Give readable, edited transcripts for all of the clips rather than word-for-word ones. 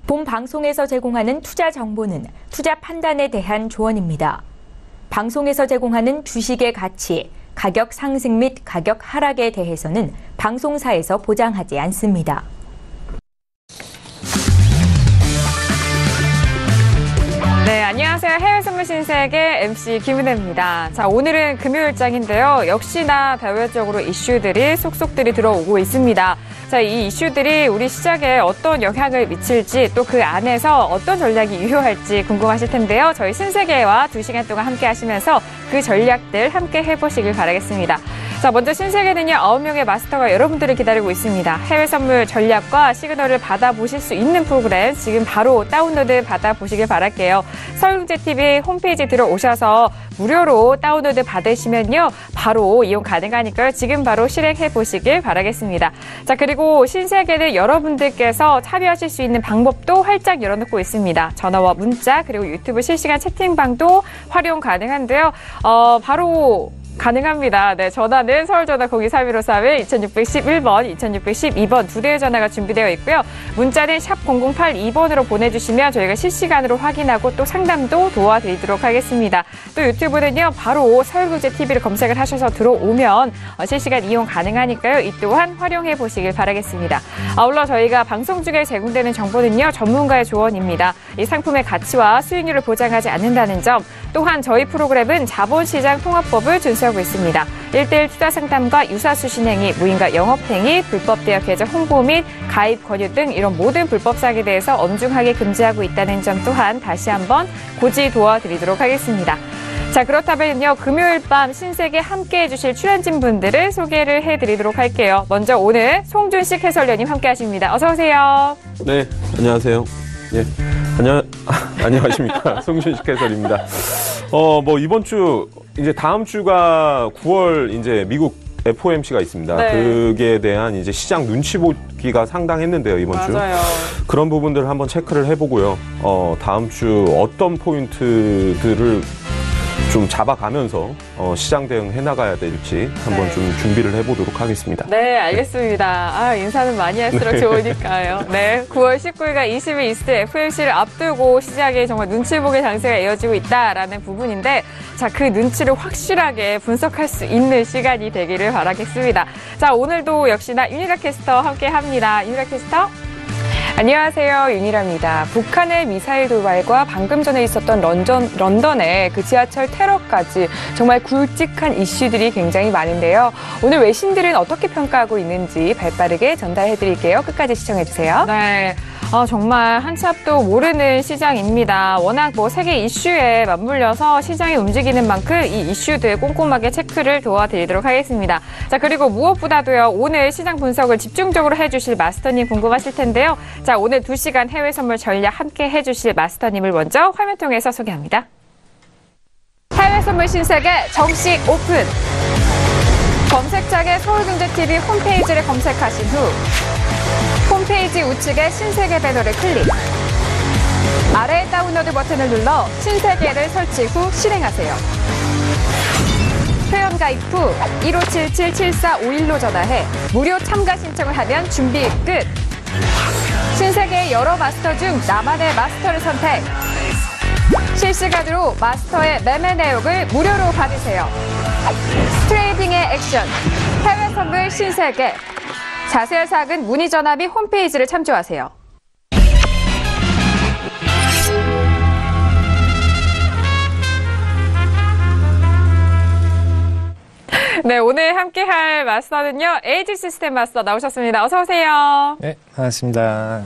본 방송에서 제공하는 투자 정보는 투자 판단에 대한 조언입니다. 방송에서 제공하는 주식의 가치, 가격 상승 및 가격 하락에 대해서는 방송사에서 보장하지 않습니다. 네, 안녕하세요. 해외 선물 신세계 MC 김은혜입니다. 자, 오늘은 금요일장인데요. 역시나 대외적으로 이슈들이 속속들이 들어오고 있습니다. 자, 이 이슈들이 우리 시장에 어떤 영향을 미칠지 또 그 안에서 어떤 전략이 유효할지 궁금하실 텐데요. 저희 신세계와 2시간 동안 함께 하시면서 그 전략들 함께 해보시길 바라겠습니다. 자, 먼저 신세계는요, 9명의 마스터가 여러분들을 기다리고 있습니다. 해외 선물 전략과 시그널을 받아보실 수 있는 프로그램 지금 바로 다운로드 받아보시길 바랄게요. 서울경제TV 홈페이지 들어오셔서 무료로 다운로드 받으시면요, 바로 이용 가능하니까요. 지금 바로 실행해보시길 바라겠습니다. 자, 그리고 신세계는 여러분들께서 참여하실 수 있는 방법도 활짝 열어놓고 있습니다. 전화와 문자 그리고 유튜브 실시간 채팅방도 활용 가능한데요. 바로 가능합니다. 네, 전화는 서울전화 023-153-2611번, 2612번 두 대의 전화가 준비되어 있고요. 문자는 샵 0082번으로 보내주시면 저희가 실시간으로 확인하고 또 상담도 도와드리도록 하겠습니다. 또 유튜브는요, 바로 서울경제TV를 검색을 하셔서 들어오면 실시간 이용 가능하니까요. 이 또한 활용해 보시길 바라겠습니다. 아울러 저희가 방송 중에 제공되는 정보는요, 전문가의 조언입니다. 이 상품의 가치와 수익률을 보장하지 않는다는 점, 또한 저희 프로그램은 자본시장 통합법을 준수하고 있습니다. 1:1 투자 상담과 유사수신행위, 무인가 영업행위, 불법 대여 계좌 홍보 및 가입 권유 등 이런 모든 불법 사기에 대해서 엄중하게 금지하고 있다는 점 또한 다시 한번 고지 도와드리도록 하겠습니다. 자, 그렇다면요, 금요일 밤 신세계 함께 해주실 출연진 분들을 소개를 해드리도록 할게요. 먼저 오늘 송준식 해설위원님 함께 하십니다. 어서 오세요. 네, 안녕하세요. 예, 안녕하십니까. 송준식 해설입니다. 이번 주, 이제 다음 주가 9월 이제 미국 FOMC가 있습니다. 네. 그게 대한 이제 시장 눈치 보기가 상당했는데요, 이번 맞아요. 주. 그런 부분들을 한번 체크를 해보고요. 다음 주 어떤 포인트들을 좀 잡아가면서 시장 대응해 나가야 될지 한번 네. 좀 준비를 해보도록 하겠습니다. 네, 알겠습니다. 인사는 많이 할수록 네. 좋으니까요. 네, 9월 19일과 20일 이스트 FOMC를 앞두고 시장에 정말 눈치 보기 장세가 이어지고 있다라는 부분인데, 자, 그 눈치를 확실하게 분석할 수 있는 시간이 되기를 바라겠습니다. 자, 오늘도 역시나 윤희라 캐스터 함께 합니다. 윤희라 캐스터. 안녕하세요. 윤희라입니다. 북한의 미사일 도발과 방금 전에 있었던 런던의 그 지하철 테러까지 정말 굵직한 이슈들이 굉장히 많은데요. 오늘 외신들은 어떻게 평가하고 있는지 발빠르게 전달해드릴게요. 끝까지 시청해주세요. 네. 정말 한치 앞도 모르는 시장입니다. 워낙 세계 이슈에 맞물려서 시장이 움직이는 만큼 이 이슈들 꼼꼼하게 체크를 도와드리도록 하겠습니다. 자, 그리고 무엇보다도요, 오늘 시장 분석을 집중적으로 해주실 마스터님 궁금하실 텐데요. 자, 오늘 2시간 해외 선물 전략 함께 해주실 마스터님을 먼저 화면 통해서 소개합니다. 해외 선물 신세계 정식 오픈! 검색창에 서울경제TV 홈페이지를 검색하신 후 홈페이지 우측에 신세계 배너를 클릭. 아래 다운로드 버튼을 눌러 신세계를 설치 후 실행하세요. 회원 가입 후 1577-7451로 전화해 무료 참가 신청을 하면 준비 끝. 신세계의 여러 마스터 중 나만의 마스터를 선택. 실시간으로 마스터의 매매 내역을 무료로 받으세요. 트레이딩의 액션, 해외 선물 신세계. 자세한 사항은 문의 전화 및 홈페이지를 참조하세요. 네, 오늘 함께할 마스터는요, 에이지 시스템 마스터 나오셨습니다. 어서 오세요. 네, 반갑습니다.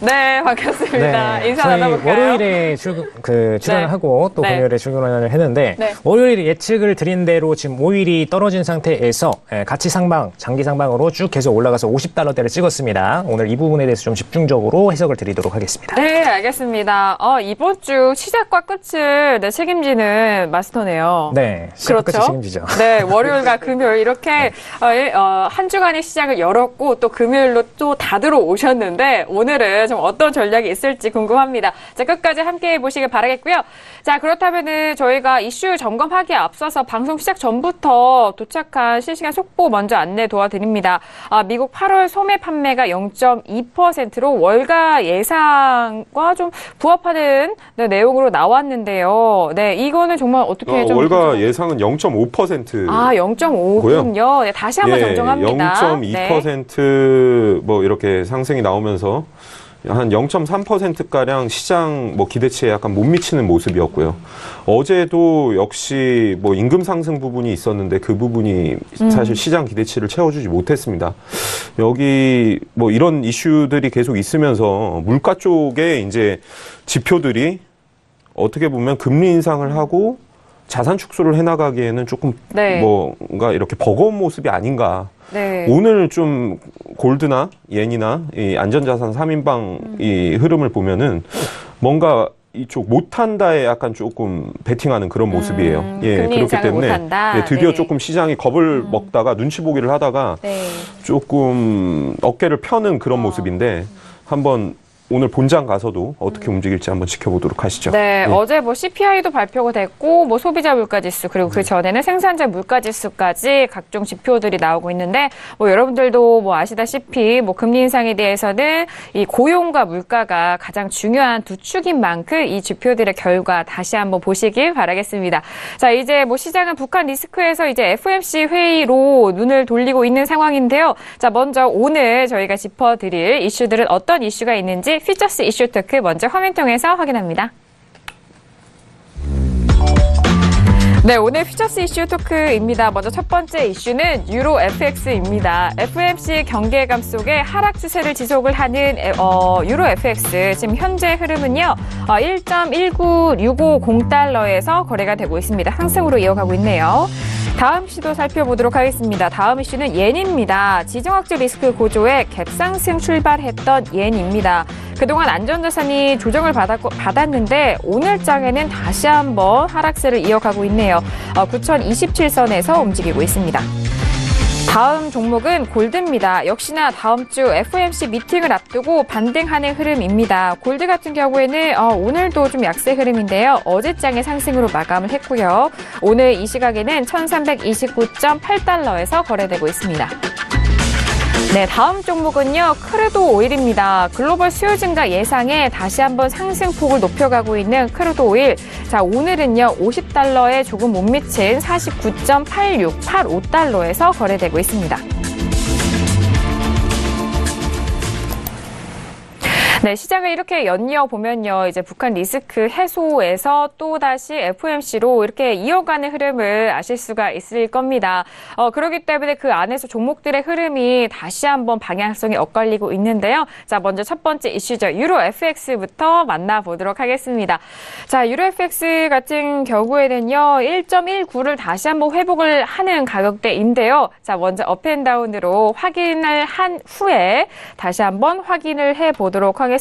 네, 반갑습니다. 네, 인사 저희 나눠볼까요? 월요일에 출근을 네. 하고 또 네. 금요일에 출근을 했는데 네. 월요일에 예측을 드린 대로 지금 오일이 떨어진 상태에서 가치 상방, 장기 상방으로 쭉 계속 올라가서 $50대를 찍었습니다. 오늘 이 부분에 대해서 좀 집중적으로 해석을 드리도록 하겠습니다. 네, 알겠습니다. 이번 주 시작과 끝을 책임지는 마스터네요. 네, 그렇죠. 끝까지 책임지죠. 네, 월요일과 금요일 이렇게 한 주간의 시장을 열었고 또 금요일로 또 다 들어오셨는데 오늘은 과연 좀 어떤 전략이 있을지 궁금합니다. 자, 끝까지 함께해 보시길 바라겠고요. 자, 그렇다면은 저희가 이슈 점검하기에 앞서서 방송 시작 전부터 도착한 실시간 속보 먼저 안내 도와드립니다. 미국 8월 소매 판매가 0.2%로 월가 예상과 좀 부합하는 내용으로 나왔는데요. 네, 이거는 정말 어떻게 좀 월가 예상은 0.5%. 0.5군요. 네, 다시 한번 정정합니다. 0.2% 뭐 이렇게 상승이 나오면서 한 0.3%가량 시장 기대치에 약간 못 미치는 모습이었고요. 어제도 역시 임금 상승 부분이 있었는데 그 부분이 사실 시장 기대치를 채워주지 못했습니다. 여기 이런 이슈들이 계속 있으면서 물가 쪽에 이제 지표들이 어떻게 보면 금리 인상을 하고 자산 축소를 해나가기에는 조금 뭔가 이렇게 버거운 모습이 아닌가. 네. 오늘 좀 골드나 옌이나 이 안전자산 3인방 이 흐름을 보면은 뭔가 이쪽 못한다에 약간 조금 베팅하는 그런 모습이에요. 그렇기 때문에 드디어 조금 시장이 겁을 먹다가 눈치 보기를 하다가 조금 어깨를 펴는 그런 모습인데 한번 오늘 본장 가서도 어떻게 움직일지 한번 지켜보도록 하시죠. 네, 어제 CPI도 발표가 됐고, 소비자 물가지수, 그리고 그 전에는 생산자 물가지수까지 각종 지표들이 나오고 있는데, 여러분들도 아시다시피, 금리 인상에 대해서는 이 고용과 물가가 가장 중요한 두 축인 만큼 이 지표들의 결과 다시 한번 보시길 바라겠습니다. 자, 이제 시장은 북한 리스크에서 이제 FOMC 회의로 눈을 돌리고 있는 상황인데요. 자, 먼저 오늘 저희가 짚어드릴 이슈들은 어떤 이슈가 있는지 피처스 이슈 토크 먼저 화면 통해서 확인합니다. 네, 오늘 피처스 이슈 토크입니다. 먼저 첫 번째 이슈는 유로 FX입니다. FOMC 경계감 속에 하락 추세를 지속을 하는 유로 FX. 지금 현재 흐름은요. 1.19650달러에서 거래가 되고 있습니다. 상승으로 이어가고 있네요. 다음 이슈도 살펴보도록 하겠습니다. 다음 이슈는 옌입니다. 지정학적 리스크 고조에 갭상승 출발했던 옌입니다. 그동안 안전자산이 조정을 받았는데 오늘장에는 다시 한번 하락세를 이어가고 있네요. 9027선에서 움직이고 있습니다. 다음 종목은 골드입니다. 역시나 다음 주 FOMC 미팅을 앞두고 반등하는 흐름입니다. 골드 같은 경우에는 오늘도 좀 약세 흐름인데요. 어제장의 상승으로 마감을 했고요. 오늘 이 시각에는 1329.8달러에서 거래되고 있습니다. 네, 다음 종목은요. 크루드 오일입니다. 글로벌 수요 증가 예상에 다시 한번 상승폭을 높여가고 있는 크루드 오일. 자, 오늘은요. 50달러에 조금 못 미친 49.8685달러에서 거래되고 있습니다. 네, 시장을 이렇게 연이어 보면요. 이제 북한 리스크 해소에서 또다시 FOMC로 이렇게 이어가는 흐름을 아실 수가 있을 겁니다. 그렇기 때문에 그 안에서 종목들의 흐름이 다시 한번 방향성이 엇갈리고 있는데요. 자, 먼저 첫 번째 이슈죠. 유로 FX부터 만나보도록 하겠습니다. 자, 유로 FX 같은 경우에는요. 1.19를 다시 한번 회복을 하는 가격대인데요. 자, 먼저 업앤다운으로 확인을 한 후에 다시 한번 확인을 해보도록 하겠습니다.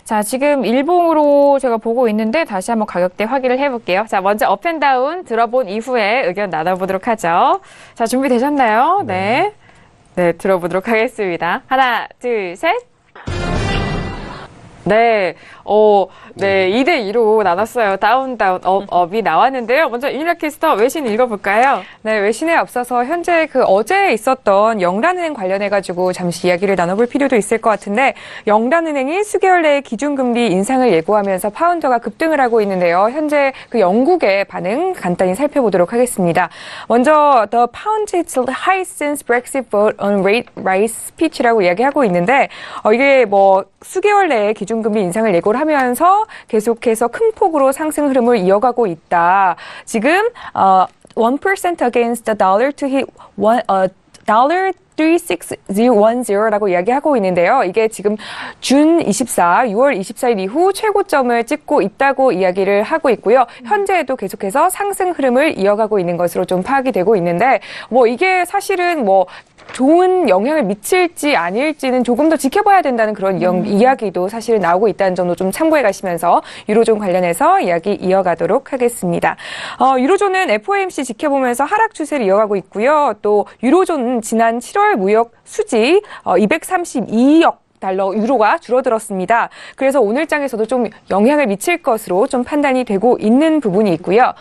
자, 지금 일봉으로 제가 보고 있는데 다시 한번 가격대 확인을 해볼게요. 자, 먼저 업앤다운 들어본 이후에 의견 나눠보도록 하죠. 자, 준비되셨나요? 네. 네, 들어보도록 하겠습니다. 하나, 둘, 셋. 네, 네, 2대2로 나눴어요. 다운, 업이 나왔는데요. 먼저 윤희라 캐스터 외신 읽어볼까요? 네, 외신에 앞서서 현재 어제 있었던 영란은행 관련해가지고 잠시 이야기를 나눠볼 필요도 있을 것 같은데, 영란은행이 수개월 내에 기준금리 인상을 예고하면서 파운드가 급등을 하고 있는데요. 현재 영국의 반응 간단히 살펴보도록 하겠습니다. 먼저, The pound hits high since Brexit vote on rate rise speech라고 이야기하고 있는데, 이게 수개월 내에 기준금리 인상을 예고를 하면서 계속해서 큰 폭으로 상승 흐름을 이어가고 있다. 지금 1% against the dollar to hit dollar 36010라고 이야기하고 있는데요. 이게 지금 준 6월 24일 이후 최고점을 찍고 있다고 이야기를 하고 있고요. 현재에도 계속해서 상승 흐름을 이어가고 있는 것으로 좀 파악이 되고 있는데, 이게 사실은 좋은 영향을 미칠지 아닐지는 조금 더 지켜봐야 된다는 그런 이야기도 사실 나오고 있다는 점도 좀 참고해 가시면서 유로존 관련해서 이야기 이어가도록 하겠습니다. 유로존은 FOMC 지켜보면서 하락 추세를 이어가고 있고요. 또 유로존은 지난 7월 무역 수지 232억 달러 유로가 줄어들었습니다. 그래서 오늘장에서도 좀 영향을 미칠 것으로 좀 판단이 되고 있는 부분이 있고요.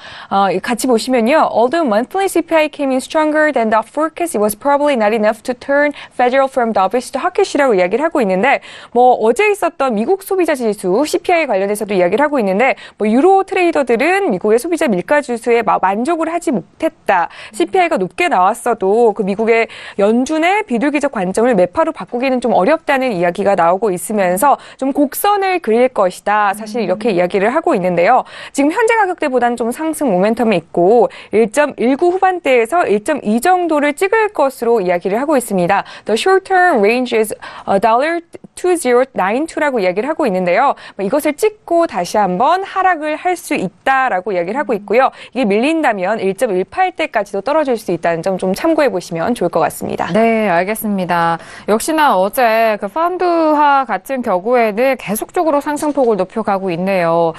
같이 보시면요. Although monthly CPI came in stronger than the forecast, it was probably not enough to turn Federal firm dovish to hawkish이라고 이야기를 하고 있는데 어제 있었던 미국 소비자 지수 CPI 관련해서도 이야기를 하고 있는데 유로 트레이더들은 미국의 소비자 밀가 지수에 만족을 하지 못했다. CPI가 높게 나왔어도 그 미국의 연준의 비둘기적 관점을 매파로 바꾸기는 좀 어렵다는 이야기가 나오고 있으면서 좀 곡선을 그릴 것이다. 사실 이렇게 이야기를 하고 있는데요. 지금 현재 가격대보다는 좀 상승 모멘텀이 있고 1.19 후반대에서 1.2 정도를 찍을 것으로 이야기를 하고 있습니다. The short-term range is $1.2092라고 이야기를 하고 있는데요. 이것을 찍고 다시 한번 하락을 할 수 있다라고 이야기를 하고 있고요. 이게 밀린다면 1.18대까지도 떨어질 수 있다는 점 좀 참고해 보시면 좋을 것 같습니다. 네, 알겠습니다. 역시나 어제 그 펀드화 같은 경우에는 계속적으로 상승폭을 높여가고 있네요.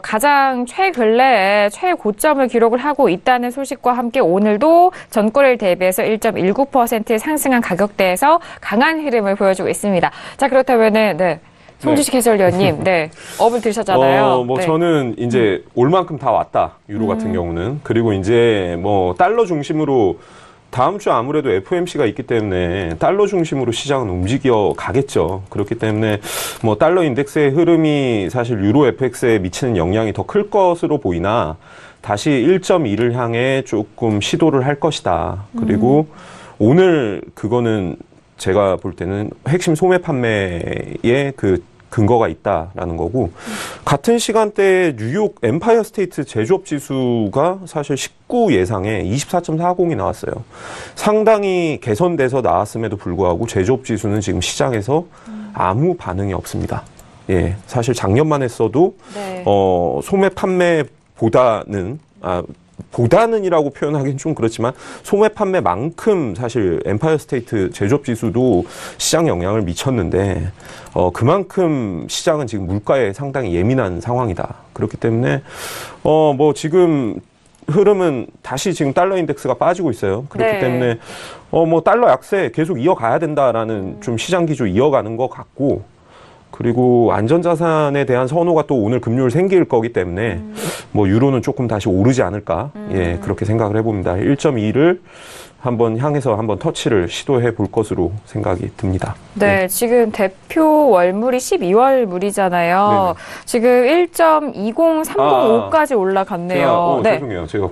가장 최근래에 최고점을 기록을 하고 있다는 소식과 함께 오늘도 전거래일 대비해서 1.19% 상승한 가격대에서 강한 흐름을 보여주고 있습니다. 자, 그렇다면은 네. 송주식 해설위원님, 네, 업을 들으셨잖아요. 네. 저는 이제 올 만큼 다 왔다, 유로 같은 경우는. 그리고 이제 달러 중심으로 다음 주 아무래도 FOMC가 있기 때문에 달러 중심으로 시장은 움직여 가겠죠. 그렇기 때문에 달러 인덱스의 흐름이 사실 유로 FX에 미치는 영향이 더 클 것으로 보이나 다시 1.2를 향해 조금 시도를 할 것이다. 그리고 오늘 그거는 제가 볼 때는 핵심 소매 판매에 그 근거가 있다라는 거고, 같은 시간대에 뉴욕 엠파이어 스테이트 제조업 지수가 사실 19 예상에 24.40이 나왔어요. 상당히 개선돼서 나왔음에도 불구하고 제조업 지수는 지금 시장에서 아무 반응이 없습니다. 예, 사실 작년만 했어도 네. 소매 판매보다는이라고 표현하기는 좀 그렇지만 소매 판매만큼 사실 엠파이어 스테이트 제조업 지수도 시장 영향을 미쳤는데 그만큼 시장은 지금 물가에 상당히 예민한 상황이다. 그렇기 때문에 지금 흐름은 다시 지금 달러 인덱스가 빠지고 있어요. 그렇기 네. 때문에 달러 약세 계속 이어가야 된다라는 좀 시장 기조 이어가는 것 같고, 그리고 안전자산에 대한 선호가 또 오늘 금요일 생길 거기 때문에 유로는 조금 다시 오르지 않을까, 예, 그렇게 생각을 해봅니다. 1.2를 한번 향해서 한번 터치를 시도해 볼 것으로 생각이 듭니다. 네, 지금 대표 월물이 12월 물이잖아요. 네네. 지금 1.20305까지 올라갔네요. 제가, 죄송해요. 제가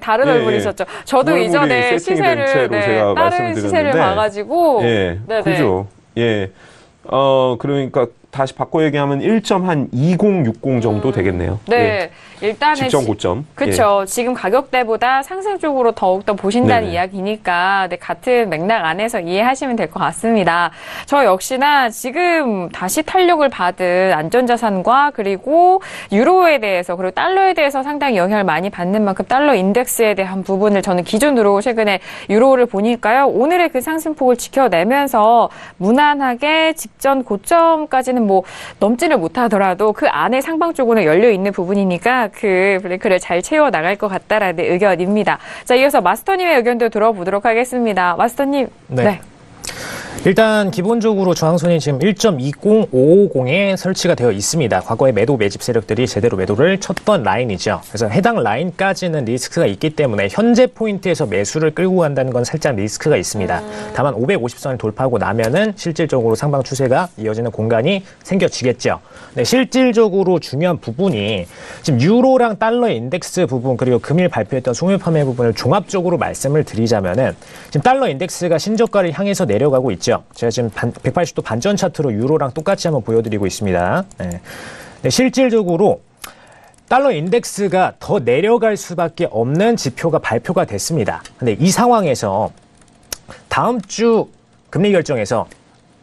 다른 월물이셨죠. 저도 월물이 이전에 세팅된 채로 제가 다른 말씀드렸는데, 시세를 봐가지고. 예, 네네. 그죠. 예. 그러니까 다시 바꿔 얘기하면 1.2060 정도 되겠네요. 네. 예. 일단은 직전 고점. 그렇죠. 예. 지금 가격대보다 상승 쪽으로 더욱더 보신다는 네네. 이야기니까 같은 맥락 안에서 이해하시면 될 것 같습니다. 저 역시나 지금 다시 탄력을 받은 안전자산과 그리고 유로에 대해서 그리고 달러에 대해서 상당히 영향을 많이 받는 만큼 달러 인덱스에 대한 부분을 저는 기준으로 최근에 유로를 보니까요. 오늘의 그 상승폭을 지켜내면서 무난하게 직전 고점까지는 넘지를 못하더라도 그 안에 상방 쪽으로 열려 있는 부분이니까 그 블랭크를 잘 채워 나갈 것 같다라는 의견입니다. 자, 이어서 마스터님의 의견도 들어보도록 하겠습니다. 마스터님. 네. 일단 기본적으로 저항선이 지금 1.20550에 설치가 되어 있습니다. 과거에 매도 매집 세력들이 제대로 매도를 쳤던 라인이죠. 그래서 해당 라인까지는 리스크가 있기 때문에 현재 포인트에서 매수를 끌고 간다는 건 살짝 리스크가 있습니다. 다만 550선을 돌파하고 나면은 실질적으로 상방 추세가 이어지는 공간이 생겨지겠죠. 네, 실질적으로 중요한 부분이 지금 유로랑 달러 인덱스 부분 그리고 금일 발표했던 소매 판매 부분을 종합적으로 말씀을 드리자면은 지금 달러 인덱스가 신저가를 향해서 내려가고 있죠. 제가 지금 180도 반전 차트로 유로랑 똑같이 한번 보여드리고 있습니다. 네. 네, 실질적으로 달러 인덱스가 더 내려갈 수밖에 없는 지표가 발표가 됐습니다. 근데 이 상황에서 다음 주 금리 결정에서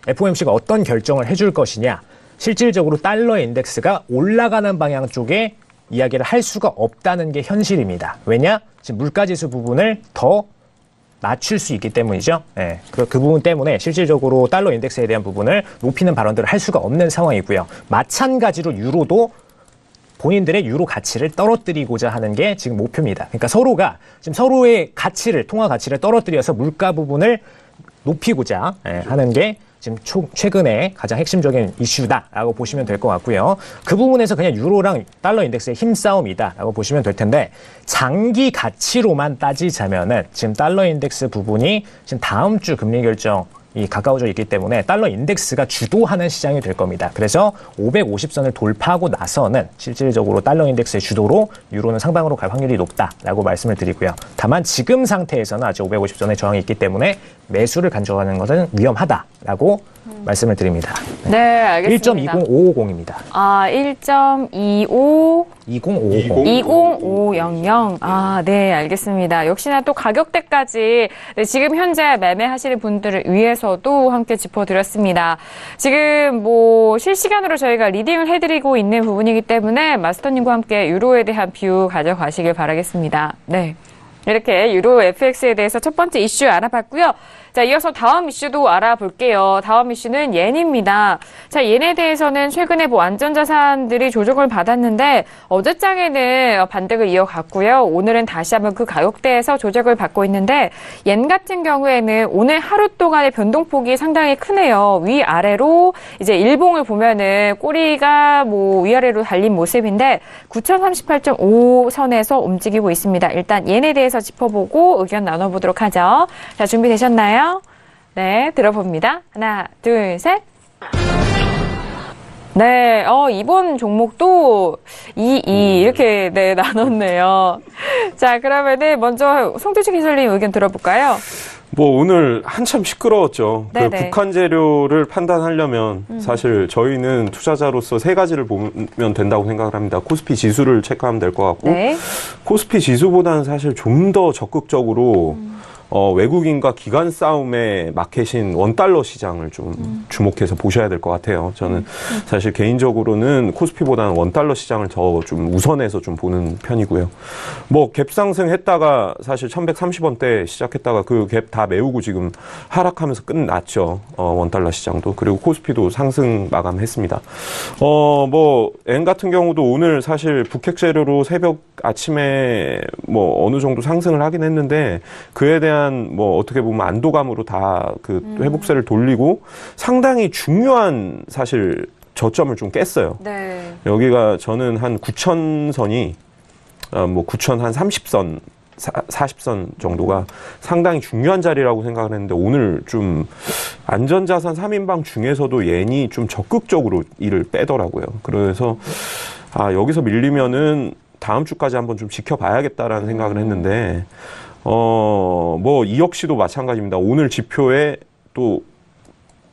FOMC가 어떤 결정을 해줄 것이냐, 실질적으로 달러 인덱스가 올라가는 방향 쪽에 이야기를 할 수가 없다는 게 현실입니다. 왜냐? 지금 물가지수 부분을 더 낮출 수 있기 때문이죠. 네, 그 부분 때문에 실질적으로 달러 인덱스에 대한 부분을 높이는 발언들을 할 수가 없는 상황이고요. 마찬가지로 유로도 본인들의 유로 가치를 떨어뜨리고자 하는 게 지금 목표입니다. 그러니까 서로가 지금 서로의 가치를, 통화 가치를 떨어뜨려서 물가 부분을 높이고자 하는 게 지금 최근에 가장 핵심적인 이슈다라고 보시면 될 것 같고요. 그 부분에서 그냥 유로랑 달러 인덱스의 힘싸움이다라고 보시면 될 텐데 장기 가치로만 따지자면은 지금 달러 인덱스 부분이 지금 다음 주 금리 결정 이 가까워져 있기 때문에 달러 인덱스가 주도하는 시장이 될 겁니다. 그래서 550선을 돌파하고 나서는 실질적으로 달러 인덱스의 주도로 유로는 상방으로 갈 확률이 높다라고 말씀을 드리고요. 다만 지금 상태에서는 아직 550선의 저항이 있기 때문에 매수를 간주하는 것은 위험하다라고 말씀을 드립니다. 네, 알겠습니다. 1.20550입니다. 아, 1.25 20550. 20500. 아, 네, 알겠습니다. 역시나 또 가격대까지 지금 현재 매매하시는 분들을 위해서도 함께 짚어드렸습니다. 지금 뭐 실시간으로 저희가 리딩을 해드리고 있는 부분이기 때문에 마스터님과 함께 유로에 대한 뷰 가져가시길 바라겠습니다. 네. 이렇게 유로 FX에 대해서 첫 번째 이슈 알아봤고요. 자, 이어서 다음 이슈도 알아볼게요. 다음 이슈는 옌입니다. 자, 옌에 대해서는 최근에 뭐 안전자산들이 조정을 받았는데 어제장에는 반등을 이어갔고요. 오늘은 다시 한번 그 가격대에서 조정을 받고 있는데 옌 같은 경우에는 오늘 하루 동안의 변동폭이 상당히 크네요. 위아래로 이제 일봉을 보면은 꼬리가 뭐 위아래로 달린 모습인데 9038.5선에서 움직이고 있습니다. 일단 옌에 대해서 짚어보고 의견 나눠보도록 하죠. 자, 준비되셨나요? 네, 들어봅니다. 하나, 둘, 셋. 네, 이번 종목도 2 이렇게 네, 나눴네요. 자, 그러면은 먼저 송두식 해설님 의견 들어볼까요? 뭐 오늘 한참 시끄러웠죠. 그 네네. 북한 재료를 판단하려면 사실 저희는 투자자로서 세 가지를 보면 된다고 생각을 합니다. 코스피 지수를 체크하면 될 것 같고 네. 코스피 지수보다는 사실 좀 더 적극적으로 외국인과 기관 싸움의 마켓인 원달러 시장을 좀 주목해서 보셔야 될 것 같아요. 저는 사실 개인적으로는 코스피보다는 원달러 시장을 더 좀 우선해서 좀 보는 편이고요. 뭐 갭 상승했다가 사실 1130원대 시작했다가 그 갭 다 메우고 지금 하락하면서 끝났죠. 원달러 시장도. 그리고 코스피도 상승 마감했습니다. 뭐 엔 같은 경우도 오늘 사실 북핵 재료로 새벽 아침에 뭐 어느 정도 상승을 하긴 했는데 그에 대한 뭐 어떻게 보면 안도감으로 다 그 회복세를 돌리고 상당히 중요한 사실 저점을 좀 깼어요. 네. 여기가 저는 한 9,000선이 뭐 9,000 한 30선 40선 정도가 상당히 중요한 자리라고 생각을 했는데 오늘 좀 안전자산 3인방 중에서도 옌이 좀 적극적으로 이를 빼더라고요. 그래서 여기서 밀리면은 다음 주까지 한번 좀 지켜봐야겠다라는 생각을 했는데 뭐 이 역시도 마찬가지입니다. 오늘 지표에 또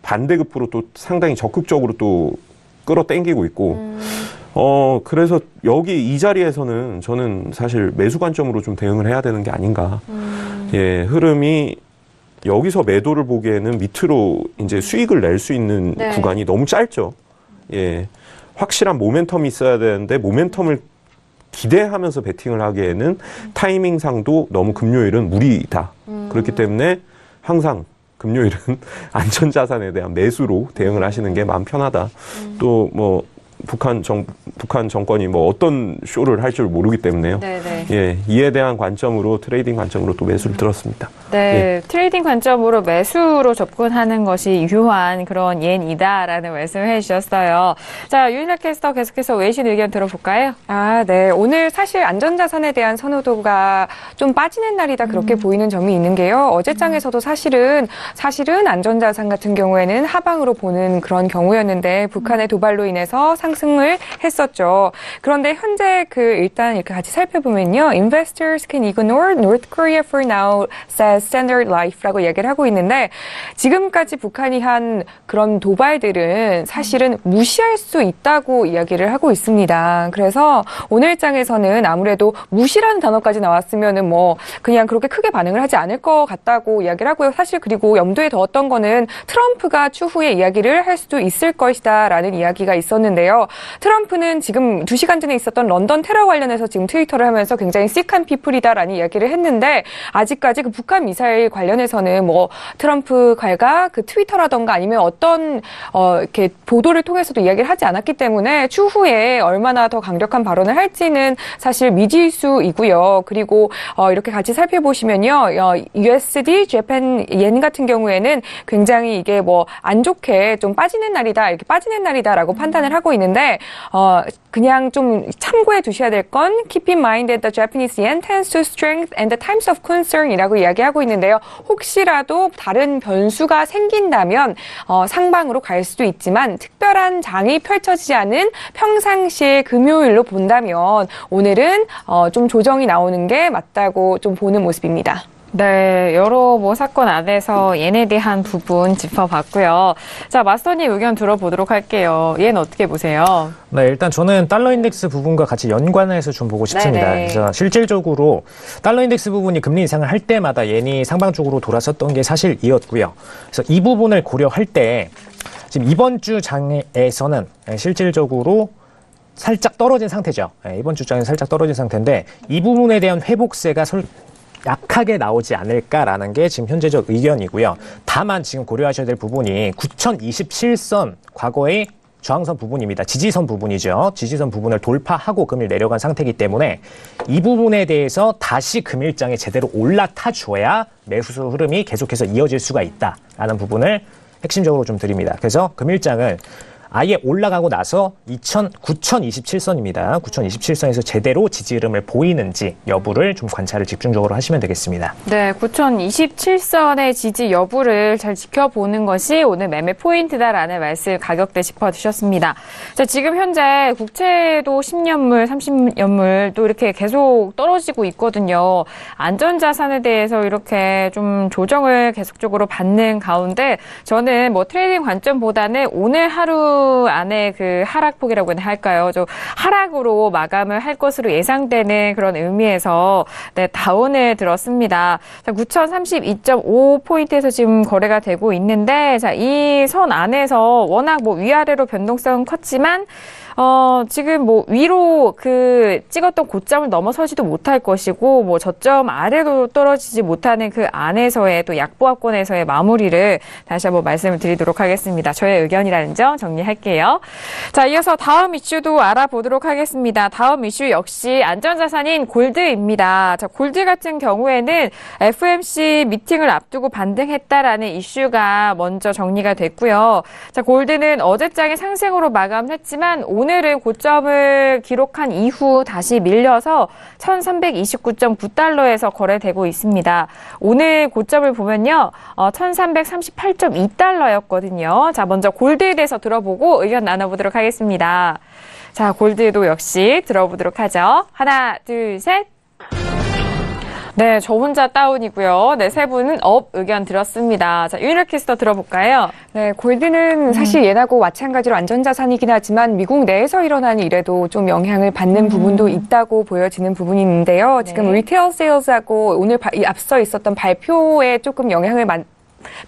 반대급부로 또 상당히 적극적으로 또 끌어당기고 있고 그래서 여기 이 자리에서는 저는 사실 매수 관점으로 좀 대응을 해야 되는 게 아닌가. 예, 흐름이 여기서 매도를 보기에는 밑으로 이제 수익을 낼 수 있는 네. 구간이 너무 짧죠. 예, 확실한 모멘텀이 있어야 되는데 모멘텀을 기대하면서 베팅을 하기에는 타이밍상도 너무 금요일은 무리다. 그렇기 때문에 항상 금요일은 안전자산에 대한 매수로 대응을 하시는 게 마음 편하다. 또 뭐 북한 정권이 뭐 어떤 쇼를 할 줄 모르기 때문에요. 네네. 예, 이에 대한 관점으로 트레이딩 관점으로 또 매수를 들었습니다. 네, 예. 트레이딩 관점으로 매수로 접근하는 것이 유효한 그런 옌이다라는 말씀을 해주셨어요. 자, 유인하 캐스터 계속해서 외신 의견 들어볼까요? 네. 오늘 사실 안전자산에 대한 선호도가 좀 빠지는 날이다 그렇게 보이는 점이 있는 게요. 어제장에서도 사실은 안전자산 같은 경우에는 하방으로 보는 그런 경우였는데 북한의 도발로 인해서 상승을 했었죠. 그런데 현재 일단 이렇게 같이 살펴보면요. Investors can ignore North Korea for now, says Standard Life라고 얘기를 하고 있는데 지금까지 북한이 한 그런 도발들은 사실은 무시할 수 있다고 이야기를 하고 있습니다. 그래서 오늘장에서는 아무래도 무시라는 단어까지 나왔으면은 뭐 그냥 그렇게 크게 반응을 하지 않을 것 같다고 이야기를 하고요. 사실 그리고 염두에 뒀던 거는 트럼프가 추후에 이야기를 할 수도 있을 것이다라는 이야기가 있었는데요. 트럼프는 사실은 지금 2시간 전에 있었던 런던 테러 관련해서 지금 트위터를 하면서 굉장히 시크한 피플이다라는 이야기를 했는데 아직까지 그 북한 미사일 관련해서는 뭐 트럼프 갈가 그 트위터라던가 아니면 어떤 이렇게 보도를 통해서도 이야기를 하지 않았기 때문에 추후에 얼마나 더 강력한 발언을 할지는 사실 미지수이고요. 그리고 이렇게 같이 살펴보시면요. USD, 재팬 옌 같은 경우에는 굉장히 이게 뭐 안 좋게 좀 빠지는 날이다, 이렇게 빠지는 날이다라고 판단을 하고 있는데 그냥 좀 참고해 두셔야 될 건 keep in mind that the Japanese yen tends to strengthen and the times of concern이라고 이야기하고 있는데요. 혹시라도 다른 변수가 생긴다면 상방으로 갈 수도 있지만 특별한 장이 펼쳐지지 않은 평상시의 금요일로 본다면 오늘은 좀 조정이 나오는 게 맞다고 좀 보는 모습입니다. 네, 여러 사건 안에서 옌에 대한 부분 짚어봤고요. 자, 마스터님 의견 들어보도록 할게요. 옌 어떻게 보세요? 네, 일단 저는 달러 인덱스 부분과 같이 연관해서 좀 보고 싶습니다. 네네. 그래서 실질적으로 달러 인덱스 부분이 금리 인상을 할 때마다 옌이 상방쪽으로 돌아섰던 게 사실이었고요. 그래서 이 부분을 고려할 때 지금 이번 주 장에서는 실질적으로 살짝 떨어진 상태죠. 이번 주 장에는 살짝 떨어진 상태인데 이 부분에 대한 회복세가 약하게 나오지 않을까라는 게 지금 현재적 의견이고요. 다만 지금 고려하셔야 될 부분이 9027선 과거의 저항선 부분입니다. 지지선 부분이죠. 지지선 부분을 돌파하고 금일 내려간 상태이기 때문에 이 부분에 대해서 다시 금일장에 제대로 올라타줘야 매수 흐름이 계속해서 이어질 수가 있다라는 부분을 핵심적으로 좀 드립니다. 그래서 금일장은 아예 올라가고 나서 9027선입니다. 9027선에서 제대로 지지 흐름을 보이는지 여부를 좀 관찰을 집중적으로 하시면 되겠습니다. 네, 9027선의 지지 여부를 잘 지켜보는 것이 오늘 매매 포인트다라는 말씀 가격대 짚어주셨습니다. 자, 지금 현재 국채도 10년물, 30년물 또 이렇게 계속 떨어지고 있거든요. 안전자산에 대해서 이렇게 좀 조정을 계속적으로 받는 가운데 저는 뭐 트레이딩 관점보다는 오늘 하루 안에 그 하락폭이라고 할까요? 좀 하락으로 마감을 할 것으로 예상되는 그런 의미에서 네, 다운을 들었습니다. 자, 9032.5포인트에서 지금 거래가 되고 있는데 자, 이 선 안에서 워낙 위아래로 변동성은 컸지만 지금 위로 찍었던 고점을 넘어서지도 못할 것이고, 저점 아래로 떨어지지 못하는 그 안에서의 또 약보합권에서의 마무리를 다시 한번 말씀을 드리도록 하겠습니다. 저의 의견이라는 점 정리할게요. 자, 이어서 다음 이슈도 알아보도록 하겠습니다. 다음 이슈 역시 안전자산인 골드입니다. 자, 골드 같은 경우에는 FOMC 미팅을 앞두고 반등했다라는 이슈가 먼저 정리가 됐고요. 자, 골드는 어제장에 상승으로 마감했지만 오늘은 고점을 기록한 이후 다시 밀려서 1329.9달러에서 거래되고 있습니다. 오늘 고점을 보면요. 1338.2달러였거든요. 자, 먼저 골드에 대해서 들어보고 의견 나눠보도록 하겠습니다. 자, 골드도 역시 들어보도록 하죠. 하나, 둘, 셋. 네, 저 혼자 다운이고요. 네, 세 분은 업 의견 들었습니다. 자, 윤희열 캐스터 들어볼까요? 네, 골드는 사실 얘하고 마찬가지로 안전자산이긴 하지만 미국 내에서 일어난 일에도 좀 영향을 받는 부분도 있다고 보여지는 부분이 있는데요. 지금 네. 리테일 세일즈하고 오늘 앞서 있었던 발표에 조금 영향을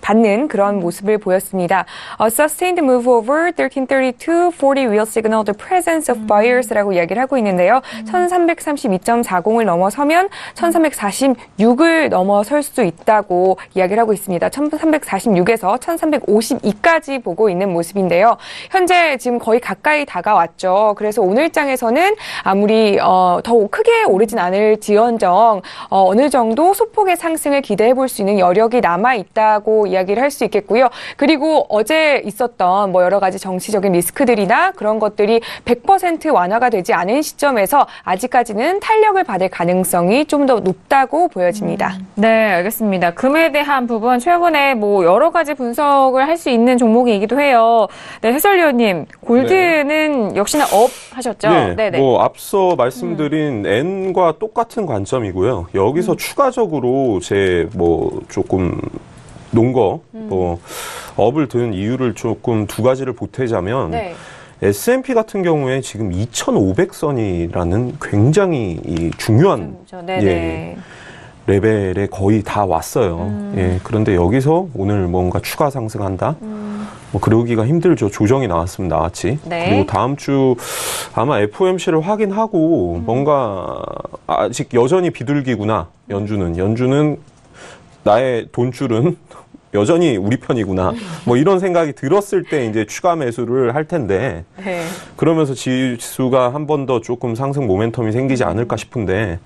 받는 그런 모습을 보였습니다. A sustained move over 1332.40 will signal the presence of buyers라고 이야기를 하고 있는데요. 1332.40을 넘어서면 1346을 넘어설 수 있다고 이야기를 하고 있습니다. 1346에서 1352까지 보고 있는 모습인데요. 현재 지금 거의 가까이 다가왔죠. 그래서 오늘장에서는 아무리 더 크게 오르진 않을지언정 어느 정도 소폭의 상승을 기대해 볼 수 있는 여력이 남아있다고 이야기를 할 수 있겠고요. 그리고 어제 있었던 여러 가지 정치적인 리스크들이나 그런 것들이 100% 완화가 되지 않은 시점에서 아직까지는 탄력을 받을 가능성이 좀 더 높다고 보여집니다. 네, 알겠습니다. 금에 대한 부분 최근에 여러 가지 분석을 할 수 있는 종목이기도 해요. 네, 해설위원님, 골드는 역시나 업 하셨죠? 네, 네네. 앞서 말씀드린 N과 똑같은 관점이고요. 여기서 추가적으로 조금 논거, 업을 든 이유를 조금 두 가지를 보태자면, 네. S&P 같은 경우에 지금 2,500선이라는 굉장히 중요한 네네. 레벨에 거의 다 왔어요. 예, 그런데 여기서 오늘 뭔가 추가 상승한다? 뭐 그러기가 힘들죠. 조정이 나왔으면 나왔지. 네. 그리고 다음 주 아마 FOMC를 확인하고 뭔가 아직 여전히 비둘기구나. 연준은 나의 돈줄은 여전히 우리 편이구나. 뭐 이런 생각이 들었을 때 이제 추가 매수를 할 텐데 네. 그러면서 지수가 한 번 더 조금 상승 모멘텀이 생기지 않을까 싶은데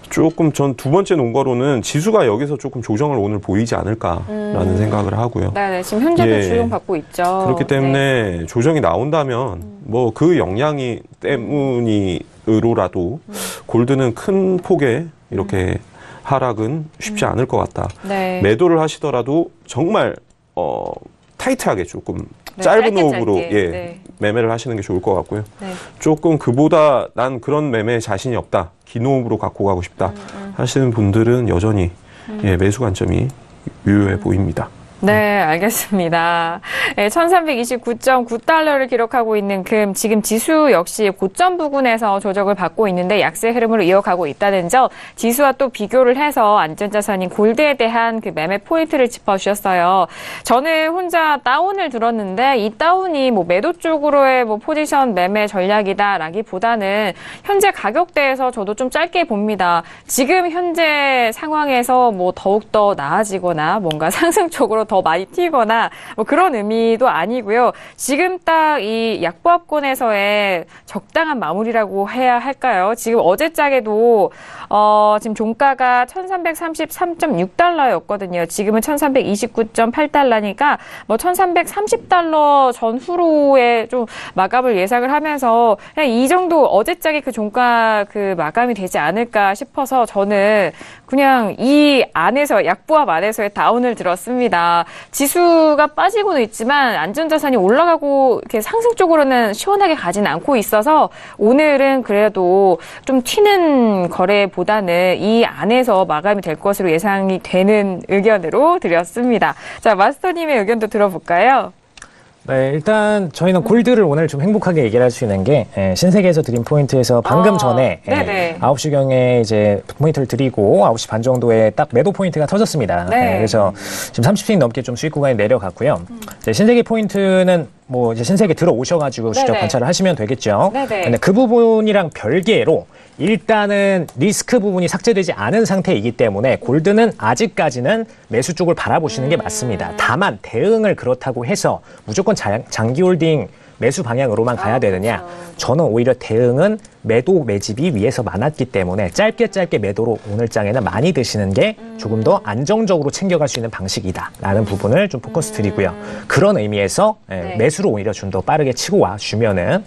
조금 전 두 번째 논거로는 지수가 여기서 조금 조정을 오늘 보이지 않을까라는 생각을 하고요. 네, 지금 현재도 예. 주용받고 있죠. 그렇기 때문에 조정이 나온다면 뭐 그 영향이 때문이로라도 골드는 큰 폭의 이렇게 하락은 쉽지 않을 것 같다. 네. 매도를 하시더라도 정말 타이트하게 조금 네, 짧은 짧게, 호흡으로 짧게. 예, 네. 매매를 하시는 게 좋을 것 같고요. 네. 조금 그보다 난 그런 매매에 자신이 없다. 긴 호흡으로 갖고 가고 싶다. 하시는 분들은 여전히 예, 매수 관점이 유효해 보입니다. 네, 알겠습니다. 네, 1329.9달러를 기록하고 있는 금, 지금 지수 역시 고점 부근에서 조정을 받고 있는데 약세 흐름으로 이어가고 있다는 점, 지수와 또 비교를 해서 안전자산인 골드에 대한 그 매매 포인트를 짚어주셨어요. 저는 혼자 다운을 들었는데 이 다운이 뭐 매도 쪽으로의 뭐 포지션 매매 전략이다라기보다는 현재 가격대에서 저도 좀 짧게 봅니다. 지금 현재 상황에서 뭐 더욱더 나아지거나 뭔가 상승 쪽으로 더 많이 튀거나 뭐 그런 의미도 아니고요. 지금 딱 이 약보합권에서의 적당한 마무리라고 해야 할까요? 지금 어제장에도 지금 종가가 1333.6달러였거든요. 지금은 1329.8달러니까 뭐 1330달러 전후로의 좀 마감을 예상을 하면서 그냥 이 정도 어제장에 그 종가 그 마감이 되지 않을까 싶어서 저는 그냥 이 안에서 약보합 안에서의 다운을 들었습니다. 지수가 빠지고는 있지만 안전자산이 올라가고 이렇게 상승 쪽으로는 시원하게 가지는 않고 있어서 오늘은 그래도 좀 튀는 거래보다는 이 안에서 마감이 될 것으로 예상이 되는 의견으로 드렸습니다. 자, 마스터님의 의견도 들어볼까요? 네, 일단 저희는 골드를 오늘 좀 행복하게 얘기를 할 수 있는 게 신세계에서 드린 포인트에서 방금 전에 9시경에 이제 포인트를 드리고 9시 반 정도에 딱 매도 포인트가 터졌습니다. 네. 그래서 지금 30씩 넘게 좀 수익 구간이 내려갔고요. 이제 신세계 포인트는 뭐 이제 신세계 들어오셔가지고 직접 관찰을 하시면 되겠죠. 근데 그 부분이랑 별개로 일단은 리스크 부분이 삭제되지 않은 상태이기 때문에 골드는 아직까지는 매수 쪽을 바라보시는 게 맞습니다. 다만 대응을 그렇다고 해서 무조건 장기 홀딩 매수 방향으로만 가야 되느냐? 저는 오히려 대응은 매도 매집이 위에서 많았기 때문에 짧게 매도로 오늘 장에는 많이 드시는 게 조금 더 안정적으로 챙겨갈 수 있는 방식이다라는 부분을 좀 포커스 드리고요. 그런 의미에서 매수로 오히려 좀 더 빠르게 치고 와 주면은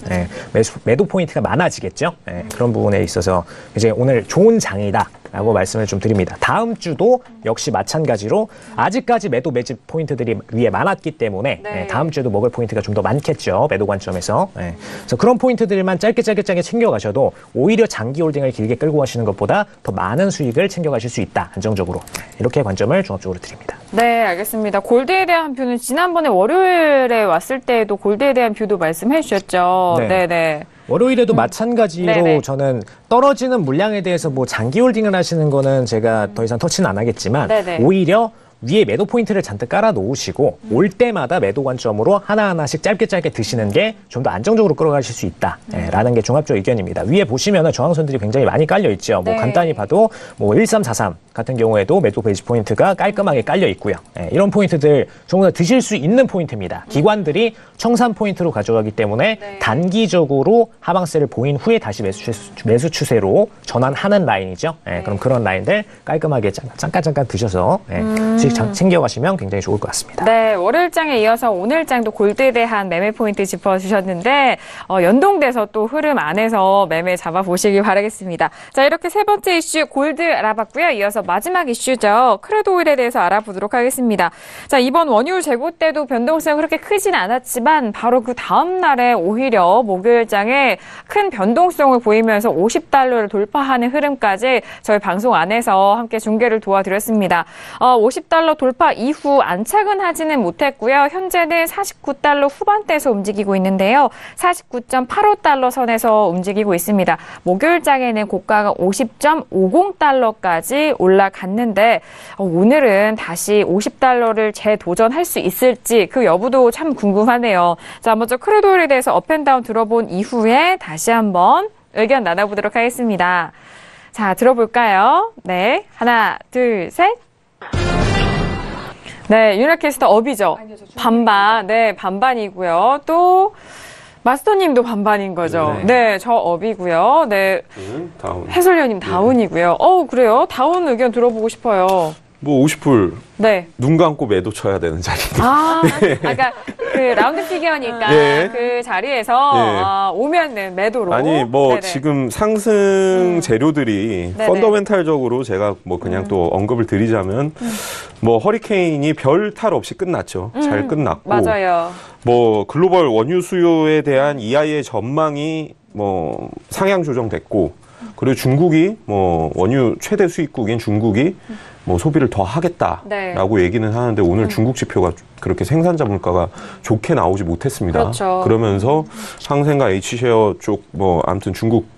매도 포인트가 많아지겠죠. 그런 부분에 있어서 이제 오늘 좋은 장이다. 라고 말씀을 좀 드립니다. 다음 주도 역시 마찬가지로 아직까지 매도 매집 포인트들이 위에 많았기 때문에 다음 주에도 먹을 포인트가 좀 더 많겠죠. 매도 관점에서. 그래서 그런 포인트들만 짧게 챙겨가셔도 오히려 장기 홀딩을 길게 끌고 가시는 것보다 더 많은 수익을 챙겨가실 수 있다. 안정적으로. 이렇게 관점을 종합적으로 드립니다. 네, 알겠습니다. 골드에 대한 뷰는 지난번에 월요일에 왔을 때에도 골드에 대한 뷰도 말씀해 주셨죠. 네네. 월요일에도 마찬가지로 저는 떨어지는 물량에 대해서 뭐 장기 홀딩을 하시는 거는 제가 더 이상 터치는 안 하겠지만 오히려 위에 매도 포인트를 잔뜩 깔아 놓으시고 올 때마다 매도 관점으로 하나하나씩 짧게 드시는 게 좀 더 안정적으로 끌어가실 수 있다. 라는 게 종합적 의견입니다. 위에 보시면은 저항선들이 굉장히 많이 깔려 있죠. 뭐 간단히 봐도 뭐 1343 같은 경우에도 매도 베이지 포인트가 깔끔하게 깔려 있고요. 이런 포인트들 전부 다 드실 수 있는 포인트입니다. 기관들이 청산 포인트로 가져가기 때문에 단기적으로 하방세를 보인 후에 다시 매수 추세로 전환하는 라인이죠. 그럼 그런 라인들 깔끔하게 잠깐 드셔서 수익 챙겨가시면 굉장히 좋을 것 같습니다. 네, 월요일장에 이어서 오늘장도 골드에 대한 매매 포인트 짚어주셨는데 연동돼서 또 흐름 안에서 매매 잡아보시기 바라겠습니다. 자, 이렇게 세 번째 이슈 골드 알아봤고요. 이어서 마지막 이슈죠. 크루드 오일에 대해서 알아보도록 하겠습니다. 자, 이번 원유 재고 때도 변동성이 그렇게 크진 않았지만 바로 그 다음 날에 오히려 목요일장에 큰 변동성을 보이면서 $50를 돌파하는 흐름까지 저희 방송 안에서 함께 중계를 도와드렸습니다. $50 50달러 돌파 이후 안착은 하지는 못했고요. 현재는 49달러 후반대에서 움직이고 있는데요. 49.85달러 선에서 움직이고 있습니다. 목요일장에는 고가가 50.50달러까지 올라갔는데 오늘은 다시 50달러를 재도전할 수 있을지 그 여부도 참 궁금하네요. 자, 먼저 크루드 오일에 대해서 업앤다운 들어본 이후에 다시 한번 의견 나눠보도록 하겠습니다. 자, 들어볼까요? 네, 하나, 둘, 셋. 네, 윤학캐스터 업이죠. 반반, 네, 반반이고요. 또 마스터님도 반반인 거죠. 네, 저 업이고요. 네, 다운. 해설위원님 다운이고요. 그래요? 다운 의견 들어보고 싶어요. 뭐 50불 네. 눈 감고 매도 쳐야 되는 자리. 그러니까 그 라운드 피겨니까 네. 그 자리에서 오면 매도로. 아니 뭐 네네. 지금 상승 재료들이 네네. 펀더멘탈적으로 제가 뭐 그냥 또 언급을 드리자면 뭐 허리케인이 별 탈 없이 끝났죠. 잘 끝났고. 맞아요. 뭐 글로벌 원유 수요에 대한 EIA 전망이 뭐 상향 조정됐고, 그리고 중국이 뭐 원유 최대 수입국인 중국이 뭐 소비를 더 하겠다라고 얘기는 하는데 오늘 중국 지표가 그렇게 생산자 물가가 좋게 나오지 못했습니다. 그렇죠. 그러면서 상생과 H쉐어 쪽 뭐 아무튼 중국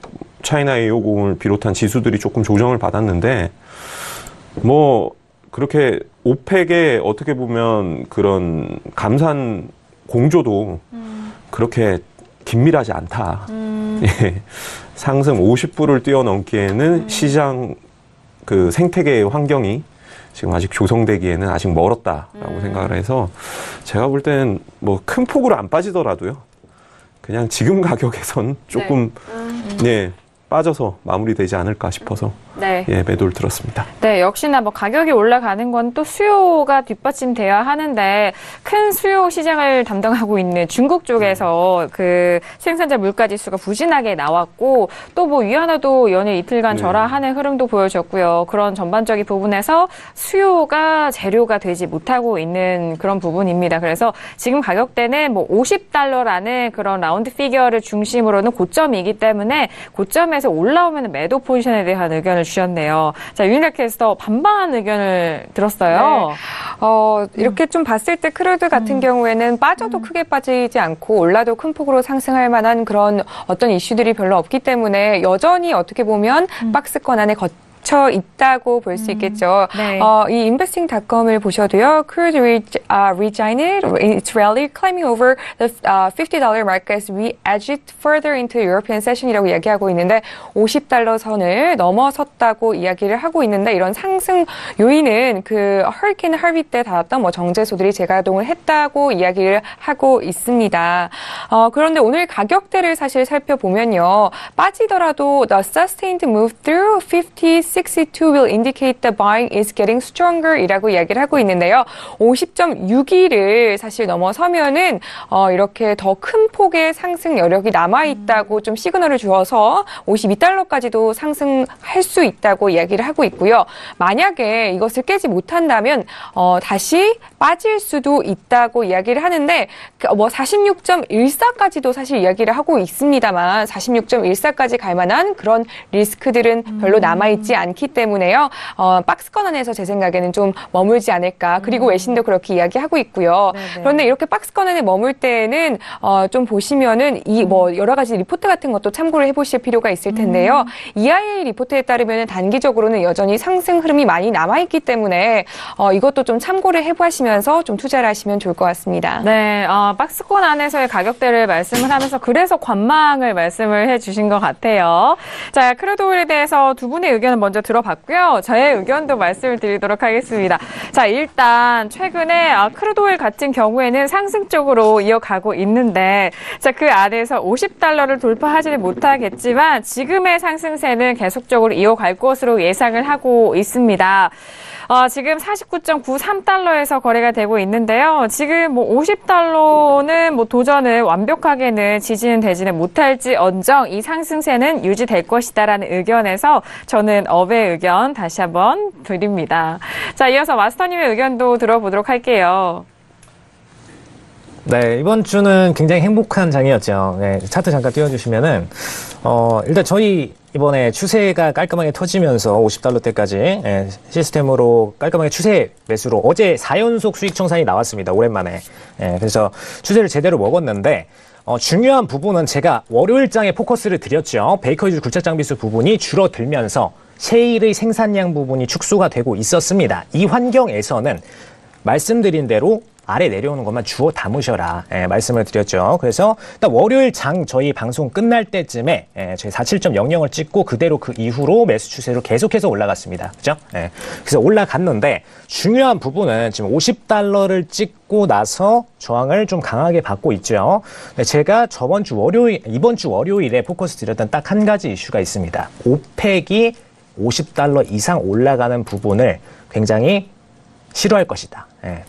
차이나 A50을 비롯한 지수들이 조금 조정을 받았는데 뭐 그렇게 오펙의 어떻게 보면 그런 감산 공조도 그렇게 긴밀하지 않다. 예. 상승 50불을 뛰어넘기에는 시장 그 생태계의 환경이 지금 아직 조성되기에는 아직 멀었다라고 생각을 해서 제가 볼 땐 뭐 큰 폭으로 안 빠지더라도요. 그냥 지금 가격에선 조금 빠져서 마무리되지 않을까 싶어서 네. 매도를 들었습니다. 네, 역시나 뭐 가격이 올라가는 건 또 수요가 뒷받침돼야 하는데 큰 수요 시장을 담당하고 있는 중국 쪽에서 그 생산자 물가 지수가 부진하게 나왔고 또 뭐 위안화도 연일 이틀간 절하하는 흐름도 보여졌고요. 그런 전반적인 부분에서 수요가 재료가 되지 못하고 있는 그런 부분입니다. 그래서 지금 가격대는 뭐 50달러라는 그런 라운드 피겨를 중심으로는 고점이기 때문에 고점에서 올라오면 매도 포지션에 대한 의견을 주셨네요. 자, 윤희라 캐스터 반반 의견을 들었어요. 네. 이렇게 좀 봤을 때 크루드 같은 경우에는 빠져도 크게 빠지지 않고 올라도 큰 폭으로 상승할 만한 그런 어떤 이슈들이 별로 없기 때문에 여전히 어떻게 보면 박스권 안에 쳐 있다고 볼 수 있겠죠. 네. 이 investing.com을 보셔도요. Crude regigned its rally climbing over the $50 mark as we edge it further into European session이라고 이야기하고 있는데 50달러 선을 넘어섰다고 이야기를 하고 있는데 이런 상승 요인은 그 허리케인 하비 때 닿았던 뭐 정제소들이 재가동을 했다고 이야기를 하고 있습니다. 그런데 오늘 가격대를 사실 살펴보면요. 빠지더라도 the sustained move through 62 will indicate the buying is getting stronger 이라고 이야기를 하고 있는데요. 50.62를 사실 넘어서면은 이렇게 더 큰 폭의 상승 여력이 남아있다고 좀 시그널을 주어서 52달러까지도 상승할 수 있다고 이야기를 하고 있고요. 만약에 이것을 깨지 못한다면 다시 빠질 수도 있다고 이야기를 하는데 뭐 46.14까지도 사실 이야기를 하고 있습니다만 46.14까지 갈 만한 그런 리스크들은 별로 남아있지 않기 때문에요. 박스권 안에서 제 생각에는 좀 머물지 않을까. 그리고 외신도 그렇게 이야기하고 있고요. 네네. 그런데 이렇게 박스권 안에 머물 때에는 좀 보시면은 이 뭐 여러 가지 리포트 같은 것도 참고를 해보실 필요가 있을 텐데요. EIA 리포트에 따르면 단기적으로는 여전히 상승 흐름이 많이 남아있기 때문에 이것도 좀 참고를 해보시면서 좀 투자를 하시면 좋을 것 같습니다. 네, 박스권 안에서의 가격대를 말씀을 하면서 그래서 관망을 말씀을 해주신 것 같아요. 자, 크루드 오일에 대해서 두 분의 의견을 먼저 들어봤고요. 저의 의견도 말씀을 드리도록 하겠습니다. 자, 일단 최근에 크루드 오일 같은 경우에는 상승 쪽으로 이어가고 있는데 자, 그 안에서 50달러를 돌파하지는 못하겠지만 지금의 상승세는 계속적으로 이어갈 것으로 예상을 하고 있습니다. 지금 49.93달러에서 거래가 되고 있는데요. 지금 뭐 50달러는 뭐 도전을 완벽하게는 지지는 되지는 못할지언정 이 상승세는 유지될 것이다라는 의견에서 저는 업의 의견 다시 한번 드립니다. 자, 이어서 마스터님의 의견도 들어보도록 할게요. 네, 이번 주는 굉장히 행복한 장이었죠. 네, 차트 잠깐 띄워주시면은, 일단 저희 이번에 추세가 깔끔하게 터지면서 50달러대까지 시스템으로 깔끔하게 추세 매수로 어제 4연속 수익 청산이 나왔습니다. 오랜만에. 그래서 추세를 제대로 먹었는데, 중요한 부분은 제가 월요일장에 포커스를 드렸죠. 베이커리즈 굴착장비수 부분이 줄어들면서 셰일의 생산량 부분이 축소가 되고 있었습니다. 이 환경에서는 말씀드린 대로 아래 내려오는 것만 주워 담으셔라 말씀을 드렸죠. 그래서 일단 월요일 장 저희 방송 끝날 때쯤에 저희 47.00을 찍고 그대로 그 이후로 매수 추세로 계속해서 올라갔습니다. 그죠? 그래서 올라갔는데 중요한 부분은 지금 50달러를 찍고 나서 저항을 좀 강하게 받고 있죠. 제가 이번 주 월요일에 포커스 드렸던 딱 한 가지 이슈가 있습니다. 오펙이 50달러 이상 올라가는 부분을 굉장히 싫어할 것이다.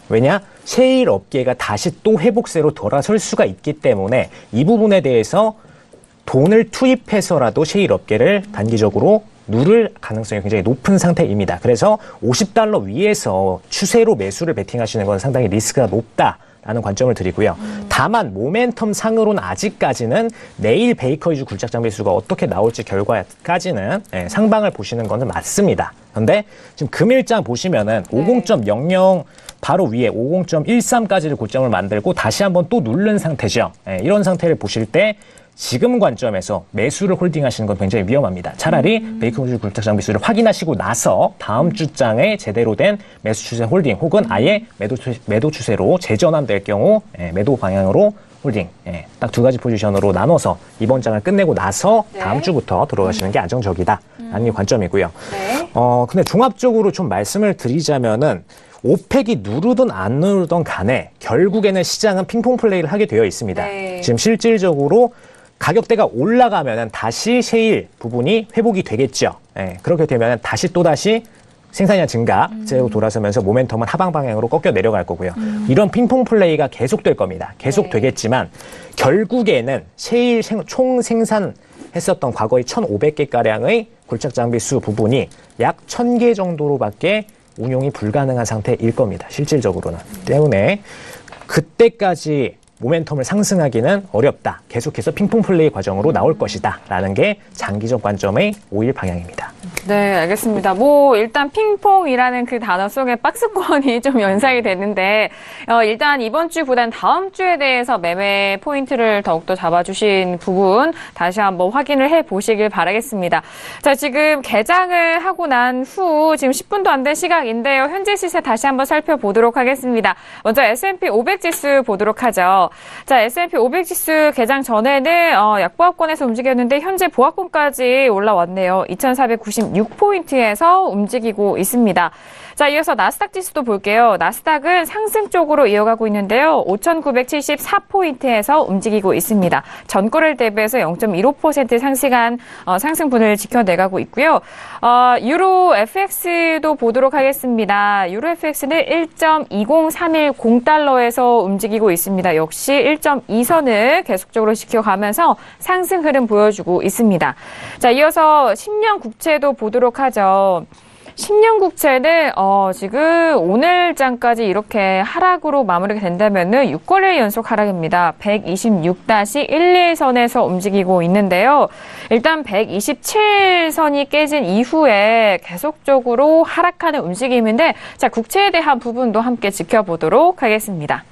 왜냐? 셰일 업계가 다시 또 회복세로 돌아설 수가 있기 때문에 이 부분에 대해서 돈을 투입해서라도 셰일 업계를 단기적으로 누를 가능성이 굉장히 높은 상태입니다. 그래서 50달러 위에서 추세로 매수를 베팅하시는 건 상당히 리스크가 높다라는 관점을 드리고요. 다만 모멘텀 상으로는 아직까지는 내일 베이커리즈 굴착장 매수가 어떻게 나올지 결과까지는 상방을 보시는 것은 맞습니다. 그런데 지금 금일장 보시면은 50.00 바로 위에 50.13까지를 고점을 만들고 다시 한번 또 누른 상태죠. 이런 상태를 보실 때 지금 관점에서 매수를 홀딩하시는 건 굉장히 위험합니다. 차라리 베이커리즈 굴착장 매수를 확인하시고 나서 다음 주 장에 제대로 된 매수 추세 홀딩 혹은 아예 매도 추세로 재전환될 경우 매도 방향으로 홀딩 딱 두 가지 포지션으로 나눠서 이번 장을 끝내고 나서 다음 주부터 들어가시는 게 안정적이다라는 게 관점이고요. 근데 종합적으로 좀 말씀을 드리자면은 오펙이 누르든 안 누르든 간에 결국에는 시장은 핑퐁 플레이를 하게 되어 있습니다. 지금 실질적으로 가격대가 올라가면 다시 셰일 부분이 회복이 되겠죠. 그렇게 되면 다시 또다시 생산량 증가제로 돌아서면서 모멘텀은 하방 방향으로 꺾여 내려갈 거고요. 이런 핑퐁 플레이가 계속될 겁니다. 계속 되겠지만 결국에는 셰일 총 생산했었던 과거의 1,500개가량의 굴착장비 수 부분이 약 1,000개 정도로밖에 운용이 불가능한 상태일 겁니다. 실질적으로는. 때문에 그때까지 모멘텀을 상승하기는 어렵다. 계속해서 핑퐁 플레이 과정으로 나올 것이다. 라는 게 장기적 관점의 5일 방향입니다. 네, 알겠습니다. 일단 핑퐁이라는 그 단어 속에 박스권이 좀 연상이 되는데, 일단 이번 주보단 다음 주에 대해서 매매 포인트를 더욱더 잡아주신 부분 다시 한번 확인을 해 보시길 바라겠습니다. 자, 지금 개장을 하고 난 후 지금 10분도 안 된 시각인데요. 현재 시세 다시 한번 살펴보도록 하겠습니다. 먼저 S&P 500 지수 보도록 하죠. 자, S&P 500 지수 개장 전에는 약보합권에서 움직였는데 현재 보합권까지 올라왔네요. 2496포인트에서 움직이고 있습니다. 자, 이어서 나스닥 지수도 볼게요. 나스닥은 상승 쪽으로 이어가고 있는데요. 5,974포인트에서 움직이고 있습니다. 전거래를 대비해서 0.15% 상승한 상승분을 지켜내가고 있고요. 유로 FX도 보도록 하겠습니다. 유로 FX는 1.20310달러에서 움직이고 있습니다. 역시 1.2선을 계속적으로 지켜가면서 상승 흐름 보여주고 있습니다. 자, 이어서 10년 국채도 보도록 하죠. 10년 국채는 지금 오늘장까지 이렇게 하락으로 마무리가 된다면은 6거래 연속 하락입니다. 126-11선에서 움직이고 있는데요. 일단 127선이 깨진 이후에 계속적으로 하락하는 움직임인데, 자, 국채에 대한 부분도 함께 지켜보도록 하겠습니다.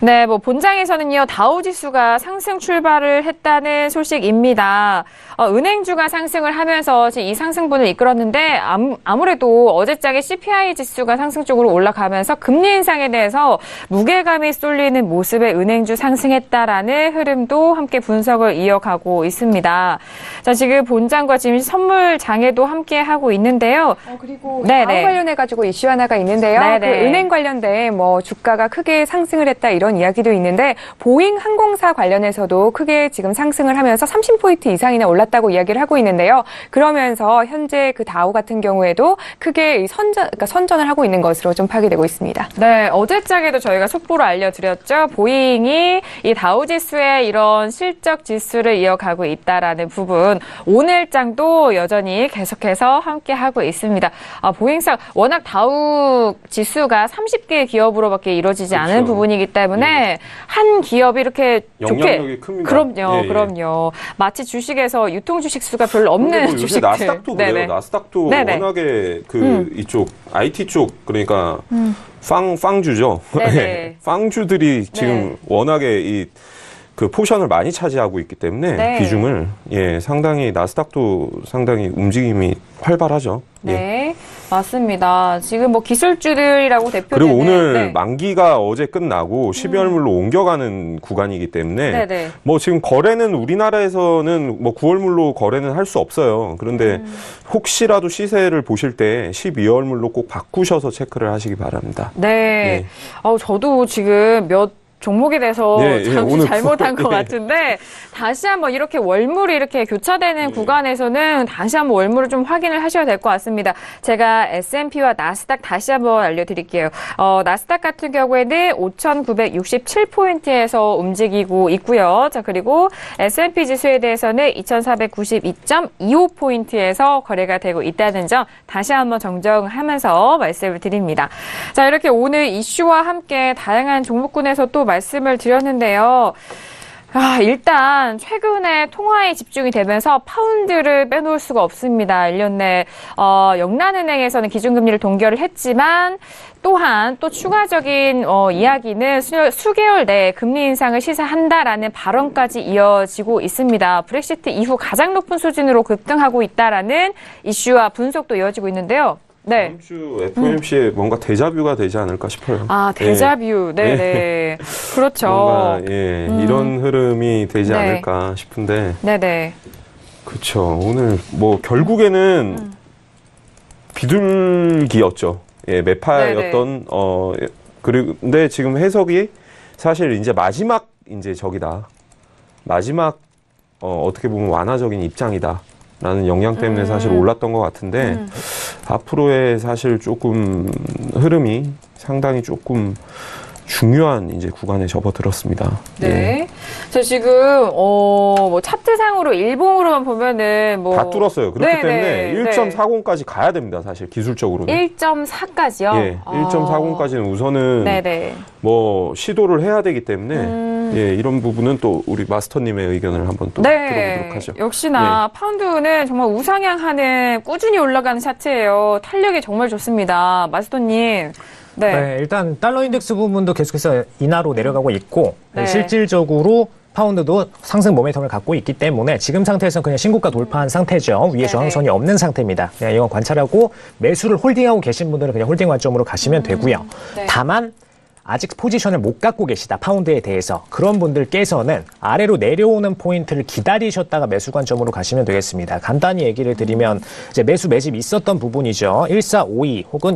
네, 본장에서는요, 다우지수가 상승 출발을 했다는 소식입니다. 은행주가 상승을 하면서 이 상승분을 이끌었는데, 아무래도 어제장에 CPI 지수가 상승 쪽으로 올라가면서 금리 인상에 대해서 무게감이 쏠리는 모습의 은행주 상승했다라는 흐름도 함께 분석을 이어가고 있습니다. 자, 지금 본장과 지금 선물 장에도 함께 하고 있는데요. 그리고 다우 관련해가지고 이슈 하나가 있는데요. 그 은행 관련된 주가가 크게 상승을 했다 이런 이런 이야기도 있는데 보잉 항공사 관련해서도 크게 지금 상승을 하면서 30포인트 이상이나 올랐다고 이야기를 하고 있는데요. 그러면서 현재 그 다우 같은 경우에도 크게 선전을 하고 있는 것으로 좀 파악되고 있습니다. 네, 어제장에도 저희가 속보로 알려드렸죠. 보잉이 이 다우지수의 이런 실적 지수를 이어가고 있다라는 부분. 오늘장도 여전히 계속해서 함께하고 있습니다. 보잉상 워낙 다우 지수가 30개의 기업으로밖에 이루어지지 그렇죠. 않은 부분이기 때문에 한 기업이 이렇게 영향력이 큽니다. 그럼요, 예. 그럼요. 마치 주식에서 유통 주식 수가 별로 없는 요새 주식들. 나스닥도 그래요. 네네. 나스닥도 네네. 워낙에 이쪽 IT 쪽 그러니까 빵주죠. 네네. 빵주들이 지금 워낙에 그 포션을 많이 차지하고 있기 때문에 네. 비중을 상당히 나스닥도 상당히 움직임이 활발하죠. 네, 맞습니다. 지금 뭐 기술주들이라고 대표되는 그리고 오늘 네. 만기가 어제 끝나고 12월물로 옮겨가는 구간이기 때문에 네네. 뭐 지금 거래는 우리나라에서는 뭐 9월물로 거래는 할 수 없어요. 그런데 혹시라도 시세를 보실 때 12월물로 꼭 바꾸셔서 체크를 하시기 바랍니다. 네. 저도 지금 몇 종목에 대해서 잠시 오늘 잘못한 것 같은데 다시 한번 이렇게 월물이 이렇게 교차되는 구간에서는 다시 한번 월물을 좀 확인을 하셔야 될 것 같습니다. 제가 S&P와 나스닥 다시 한번 알려드릴게요. 나스닥 같은 경우에는 5,967포인트에서 움직이고 있고요. 자, 그리고 S&P 지수에 대해서는 2,492.25포인트에서 거래가 되고 있다는 점 다시 한번 정정하면서 말씀을 드립니다. 자, 이렇게 오늘 이슈와 함께 다양한 종목군에서 또 말씀을 드렸는데요. 일단 최근에 통화에 집중이 되면서 파운드를 빼놓을 수가 없습니다. 1년 내 영란은행에서는 기준금리를 동결을 했지만 또한 또 추가적인 이야기는 수개월 내에 금리 인상을 시사한다라는 발언까지 이어지고 있습니다. 브렉시트 이후 가장 높은 수준으로 급등하고 있다라는 이슈와 분석도 이어지고 있는데요. 네. 다음 주 FOMC에 뭔가 데자뷰가 되지 않을까 싶어요. 데자뷰. 네네. 그렇죠. 뭔가 이런 흐름이 되지 네. 않을까 싶은데. 네네. 그렇죠. 오늘 뭐 결국에는 비둘기였죠. 매파였던 근데 지금 해석이 사실 이제 마지막 마지막 어떻게 보면 완화적인 입장이다. 라는 영향 때문에 사실 올랐던 것 같은데 앞으로의 사실 조금 흐름이 상당히 조금 중요한 이제 구간에 접어들었습니다. 네. 저 지금 뭐 차트상으로 일봉으로만 보면은 뭐 다 뚫었어요. 그렇기 네네. 때문에 1.40까지 가야 됩니다. 사실 기술적으로는. 1.4까지요? 예, 1.40까지는 우선은 네네. 뭐 시도를 해야 되기 때문에 이런 부분은 또 우리 마스터님의 의견을 한번 또 들어보도록 하죠. 역시나 파운드는 정말 우상향하는 꾸준히 올라가는 차트예요. 탄력이 정말 좋습니다. 마스터님. 네, 일단 달러 인덱스 부분도 계속해서 인하로 내려가고 있고 네. 실질적으로 파운드도 상승 모멘텀을 갖고 있기 때문에 지금 상태에서는 그냥 신고가 돌파한 상태죠. 위에 저항선이 없는 상태입니다. 그냥 이건 관찰하고 매수를 홀딩하고 계신 분들은 그냥 홀딩 관점으로 가시면 되고요. 네. 다만 아직 포지션을 못 갖고 계시다. 파운드에 대해서. 그런 분들께서는 아래로 내려오는 포인트를 기다리셨다가 매수 관점으로 가시면 되겠습니다. 간단히 얘기를 드리면 이제 매수 매집 있었던 부분이죠. 1452 혹은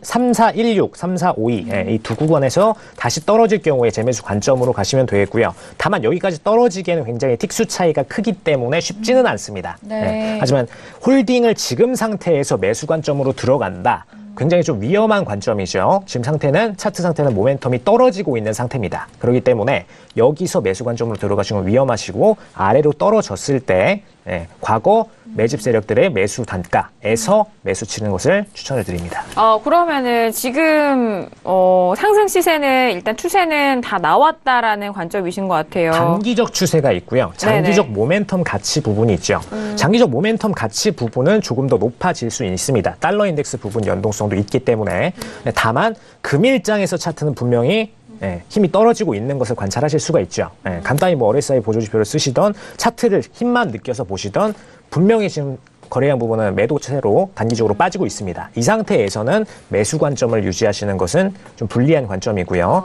3416, 3452 이 두 구간에서 다시 떨어질 경우에 재매수 관점으로 가시면 되겠고요. 다만 여기까지 떨어지기에는 굉장히 틱수 차이가 크기 때문에 쉽지는 않습니다. 네. 하지만 홀딩을 지금 상태에서 매수 관점으로 들어간다. 굉장히 좀 위험한 관점이죠. 지금 상태는 차트 상태는 모멘텀이 떨어지고 있는 상태입니다. 그렇기 때문에 여기서 매수 관점으로 들어가시면 위험하시고 아래로 떨어졌을 때 과거 매집 세력들의 매수 단가에서 매수 치는 것을 추천을 드립니다. 그러면은 지금 상승 시세는 일단 추세는 다 나왔다라는 관점이신 것 같아요. 단기적 추세가 있고요. 장기적 모멘텀 가치 부분이 있죠. 장기적 모멘텀 가치 부분은 조금 더 높아질 수 있습니다. 달러 인덱스 부분 연동성도 있기 때문에 다만 금일장에서 차트는 분명히 힘이 떨어지고 있는 것을 관찰하실 수가 있죠. 간단히 뭐 RSI 보조지표를 쓰시던 차트를 힘만 느껴서 보시던 분명히 지금 거래량 부분은 매도세로 단기적으로 빠지고 있습니다. 이 상태에서는 매수 관점을 유지하시는 것은 좀 불리한 관점이고요.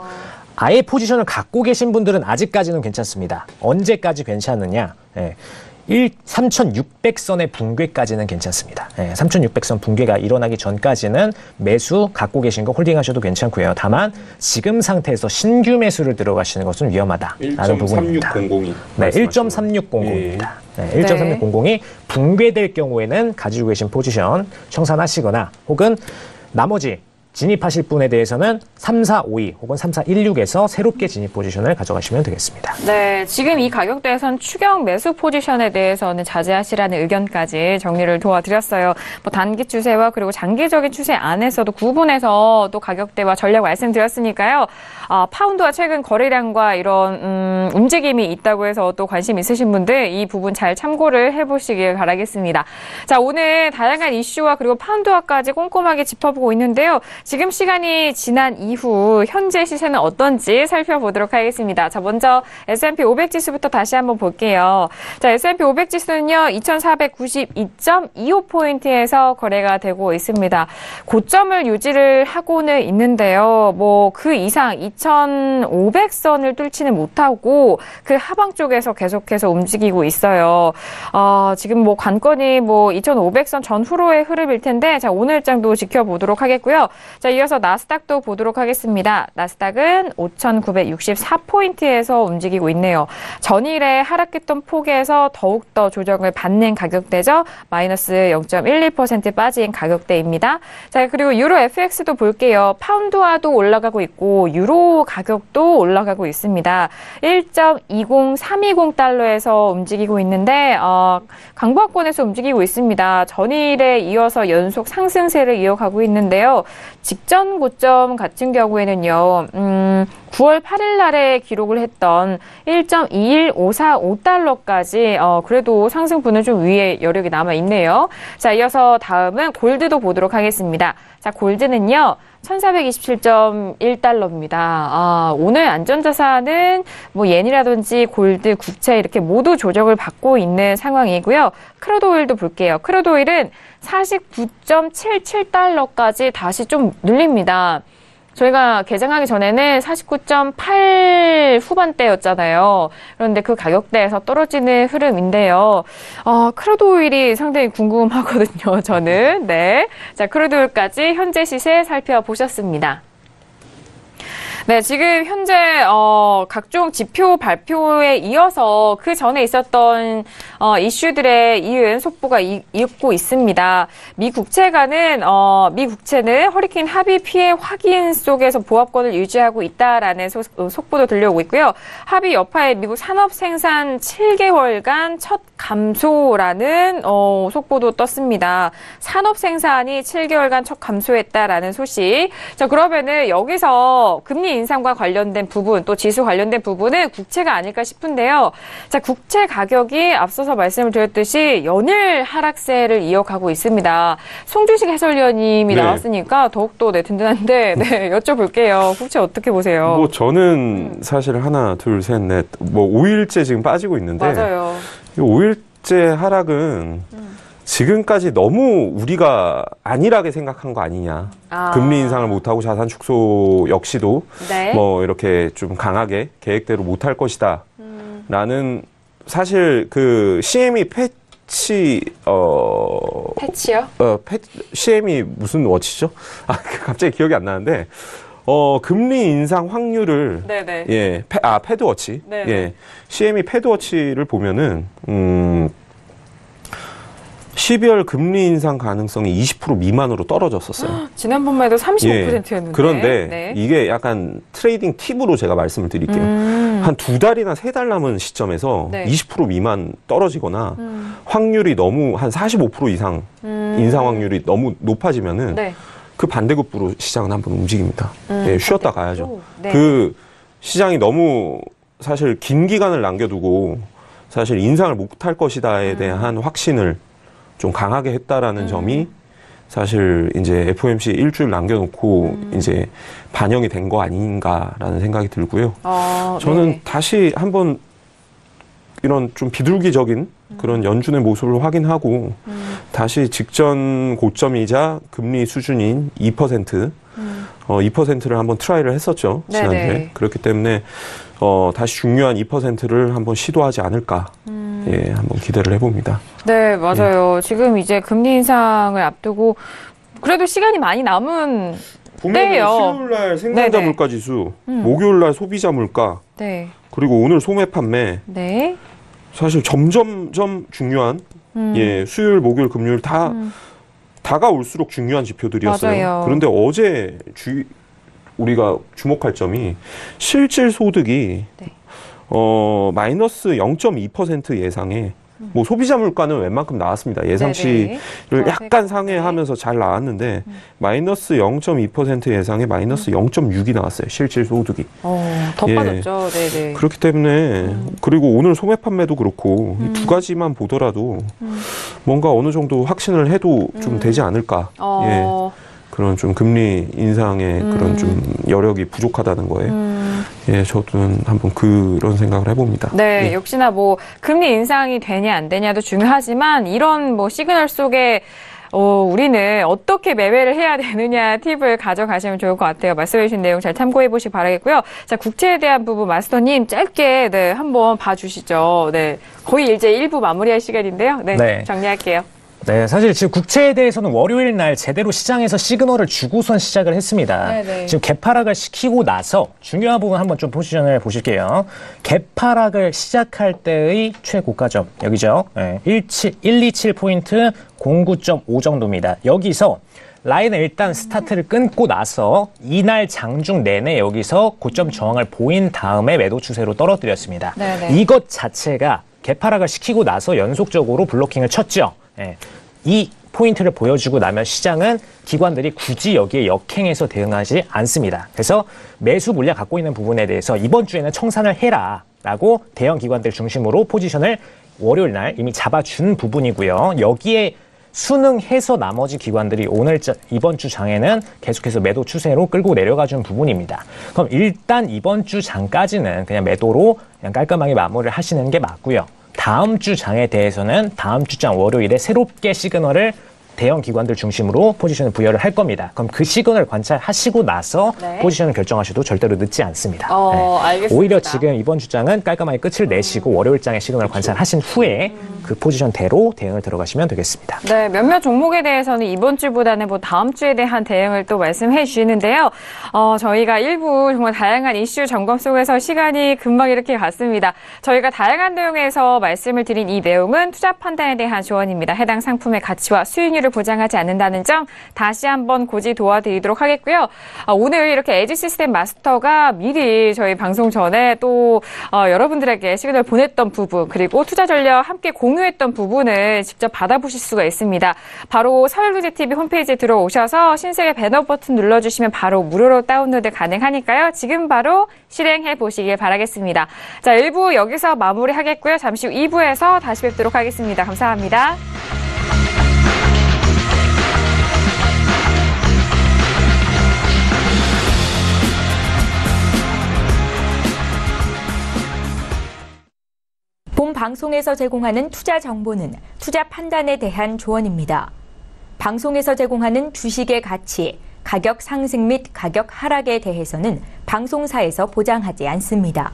아예 포지션을 갖고 계신 분들은 아직까지는 괜찮습니다. 언제까지 괜찮느냐? 3,600선의 붕괴까지는 괜찮습니다. 3,600선 붕괴가 일어나기 전까지는 매수 갖고 계신 거 홀딩하셔도 괜찮고요. 다만 지금 상태에서 신규 매수를 들어가시는 것은 위험하다라는 부분입니다. 1.3600이 네, 1.3600입니다. 네, 1.3600이 붕괴될 경우에는 가지고 계신 포지션 청산하시거나 혹은 나머지 진입하실 분에 대해서는 3452 혹은 3416에서 새롭게 진입 포지션을 가져가시면 되겠습니다. 네, 지금 이 가격대에선 추격 매수 포지션에 대해서는 자제하시라는 의견까지 정리를 도와드렸어요. 뭐 단기 추세와 그리고 장기적인 추세 안에서도 구분해서 또 가격대와 전략 말씀드렸으니까요. 파운드와 최근 거래량과 이런 움직임이 있다고 해서 또 관심 있으신 분들 이 부분 잘 참고를 해보시길 바라겠습니다. 자, 오늘 다양한 이슈와 그리고 파운드화까지 꼼꼼하게 짚어보고 있는데요. 지금 시간이 지난 이후 현재 시세는 어떤지 살펴보도록 하겠습니다. 자, 먼저 S&P 500 지수부터 다시 한번 볼게요. 자, S&P 500 지수는요, 2,492.25포인트에서 거래가 되고 있습니다. 고점을 유지를 하고는 있는데요. 뭐, 그 이상 2,500선을 뚫지는 못하고 그 하방 쪽에서 계속해서 움직이고 있어요. 지금 뭐 관건이 뭐 2,500선 전후로의 흐름일 텐데, 자, 오늘 장도 지켜보도록 하겠고요. 자, 이어서 나스닥도 보도록 하겠습니다. 나스닥은 5,964포인트에서 움직이고 있네요. 전일에 하락했던 폭에서 더욱더 조정을 받는 가격대죠. 마이너스 0.12% 빠진 가격대입니다. 자, 그리고 유로 FX도 볼게요. 파운드화도 올라가고 있고 유로 가격도 올라가고 있습니다. 1.20320달러에서 움직이고 있는데 강보합권에서 움직이고 있습니다. 전일에 이어서 연속 상승세를 이어가고 있는데요. 직전 고점 같은 경우에는요, 9월 8일 날에 기록을 했던 1.21545달러까지, 그래도 상승분은 좀 위에 여력이 남아있네요. 자, 이어서 다음은 골드도 보도록 하겠습니다. 자, 골드는요, 1,427.1달러입니다. 오늘 안전자산은 뭐 옌이라든지 골드, 국채 이렇게 모두 조정을 받고 있는 상황이고요. 크루드 오일도 볼게요. 크루드 오일은 49.77달러까지 다시 좀 눌립니다. 저희가 개장하기 전에는 49.8 후반대였잖아요. 그런데 그 가격대에서 떨어지는 흐름인데요. 크루드 오일이 상당히 궁금하거든요, 저는. 네. 자, 크루드 오일까지 현재 시세 살펴보셨습니다. 네, 지금 현재 각종 지표 발표에 이어서 그 전에 있었던 이슈들의 이은 속보가 잇고 있습니다. 미 국채는 허리케인 하비 피해 확인 속에서 보합권을 유지하고 있다라는 속보도 들려오고 있고요. 하비 여파에 미국 산업 생산 7개월간 첫 감소라는 속보도 떴습니다. 산업 생산이 7개월간 첫 감소했다라는 소식. 자, 그러면은 여기서 금리 인상과 관련된 부분, 또 지수 관련된 부분은 국채가 아닐까 싶은데요. 자, 국채 가격이 앞서서 말씀을 드렸듯이 연일 하락세를 이어가고 있습니다. 송주식 해설위원님이 나왔으니까 더욱더 든든한데, 여쭤볼게요. 국채 어떻게 보세요? 뭐 저는 사실 하나, 둘, 셋, 넷, 뭐 5일째 지금 빠지고 있는데, 맞아요. 이 5일째 하락은 지금까지 너무 우리가 안일하게 생각한 거 아니냐. 금리 인상을 못하고 자산 축소 역시도 뭐 이렇게 좀 강하게 계획대로 못할 것이다. 라는 사실 그 CME 패치요? CME 무슨 워치죠? 갑자기 기억이 안 나는데 금리 인상 확률을 패드워치. CME 패드워치를 보면은 12월 금리 인상 가능성이 20% 미만으로 떨어졌었어요. 지난번만 해도 35%였는데. 그런데 이게 약간 트레이딩 팁으로 제가 말씀을 드릴게요. 한 2달이나 3달 남은 시점에서 20% 미만 떨어지거나 확률이 너무 한 45% 이상 인상 확률이 너무 높아지면은 그 반대급부로 시장은 한번 움직입니다. 쉬었다 가야죠. 그 시장이 너무 사실 긴 기간을 남겨두고 사실 인상을 못할 것이다에 대한 확신을 좀 강하게 했다라는 점이 사실 이제 FOMC 일주일 남겨놓고 이제 반영이 된 거 아닌가라는 생각이 들고요. 저는 다시 한번 이런 좀 비둘기적인 그런 연준의 모습을 확인하고 다시 직전 고점이자 금리 수준인 2%, 2%를 한번 트라이를 했었죠. 지난주에. 그렇기 때문에 다시 중요한 2%를 한번 시도하지 않을까. 예, 한번 기대를 해봅니다. 네, 맞아요. 지금 이제 금리 인상을 앞두고 그래도 시간이 많이 남은 때예요. 수요일 날 생산자 네네. 물가 지수, 목요일 날 소비자 물가, 네. 그리고 오늘 소매 판매, 네. 사실 점점점 중요한 예, 수요일, 목요일, 금요일 다 다가올수록 중요한 지표들이었어요. 맞아요. 그런데 어제 우리가 주목할 점이 실질 소득이 네. 마이너스 0.2% 예상에 뭐 소비자 물가는 웬만큼 나왔습니다. 예상치를 네네. 약간 상회하면서 잘 나왔는데 마이너스 0.2% 예상에 마이너스 0.6이 나왔어요. 실질 소득이. 더 예. 빠졌죠. 네네. 그렇기 때문에 그리고 오늘 소매 판매도 그렇고 이 두 가지만 보더라도 뭔가 어느 정도 확신을 해도 좀 되지 않을까. 예. 그런 좀 금리 인상의 그런 좀 여력이 부족하다는 거에 예, 저도 한번 그런 생각을 해봅니다. 네, 예. 역시나 뭐 금리 인상이 되냐 안 되냐도 중요하지만 이런 뭐 시그널 속에 우리는 어떻게 매매를 해야 되느냐 팁을 가져가시면 좋을 것 같아요. 말씀해 주신 내용 잘 참고해 보시기 바라겠고요. 자, 국채에 대한 부분 마스터님 짧게 네, 한번 봐주시죠. 네, 거의 이제 1부 마무리할 시간인데요. 네, 네. 정리할게요. 네, 사실 지금 국채에 대해서는 월요일 날 제대로 시장에서 시그널을 주고선 시작을 했습니다. 네네. 지금 개파락을 시키고 나서 중요한 부분 한번 좀 포지션을 보실게요. 개파락을 시작할 때의 최고가점 여기죠. 네, 127포인트 09.5 정도입니다. 여기서 라인을 일단 스타트를 끊고 나서 이날 장중 내내 여기서 고점 저항을 보인 다음에 매도 추세로 떨어뜨렸습니다. 네네. 이것 자체가 개파락을 시키고 나서 연속적으로 블로킹을 쳤죠. 예. 이 포인트를 보여주고 나면 시장은 기관들이 굳이 여기에 역행해서 대응하지 않습니다. 그래서 매수 물량 갖고 있는 부분에 대해서 이번 주에는 청산을 해라라고 대형 기관들 중심으로 포지션을 월요일 날 이미 잡아준 부분이고요. 여기에 순응해서 나머지 기관들이 이번 주 장에는 계속해서 매도 추세로 끌고 내려가준 부분입니다. 그럼 일단 이번 주 장까지는 그냥 매도로 그냥 깔끔하게 마무리를 하시는 게 맞고요. 다음 주 장에 대해서는 다음 주 장 월요일에 새롭게 시그널을 대형 기관들 중심으로 포지션을 부여를 할 겁니다. 그럼 그 시그널을 관찰하시고 나서 네. 포지션을 결정하셔도 절대로 늦지 않습니다. 알겠습니다. 오히려 지금 이번 주장은 깔끔하게 끝을 내시고 월요일 장의 시그널을 관찰하신 후에 그 포지션대로 대응을 들어가시면 되겠습니다. 네, 몇몇 종목에 대해서는 이번 주보다는 뭐 다음 주에 대한 대응을 또 말씀해 주시는데요. 저희가 일부 정말 다양한 이슈 점검 속에서 시간이 금방 이렇게 갔습니다. 저희가 다양한 내용에서 말씀을 드린 이 내용은 투자 판단에 대한 조언입니다. 해당 상품의 가치와 수익률을 보장하지 않는다는 점 다시 한번 고지 도와드리도록 하겠고요. 오늘 이렇게 에지 시스템 마스터가 미리 저희 방송 전에 또 여러분들에게 시그널 보냈던 부분 그리고 투자 전략 함께 공유했던 부분을 직접 받아보실 수가 있습니다. 바로 서울투자TV 홈페이지에 들어오셔서 신세계 배너 버튼 눌러주시면 바로 무료로 다운로드 가능하니까요. 지금 바로 실행해 보시길 바라겠습니다. 자, 1부 여기서 마무리하겠고요. 잠시 후 2부에서 다시 뵙도록 하겠습니다. 감사합니다. 본 방송에서 제공하는 투자 정보는 투자 판단에 대한 조언입니다. 방송에서 제공하는 주식의 가치, 가격 상승 및 가격 하락에 대해서는 방송사에서 보장하지 않습니다.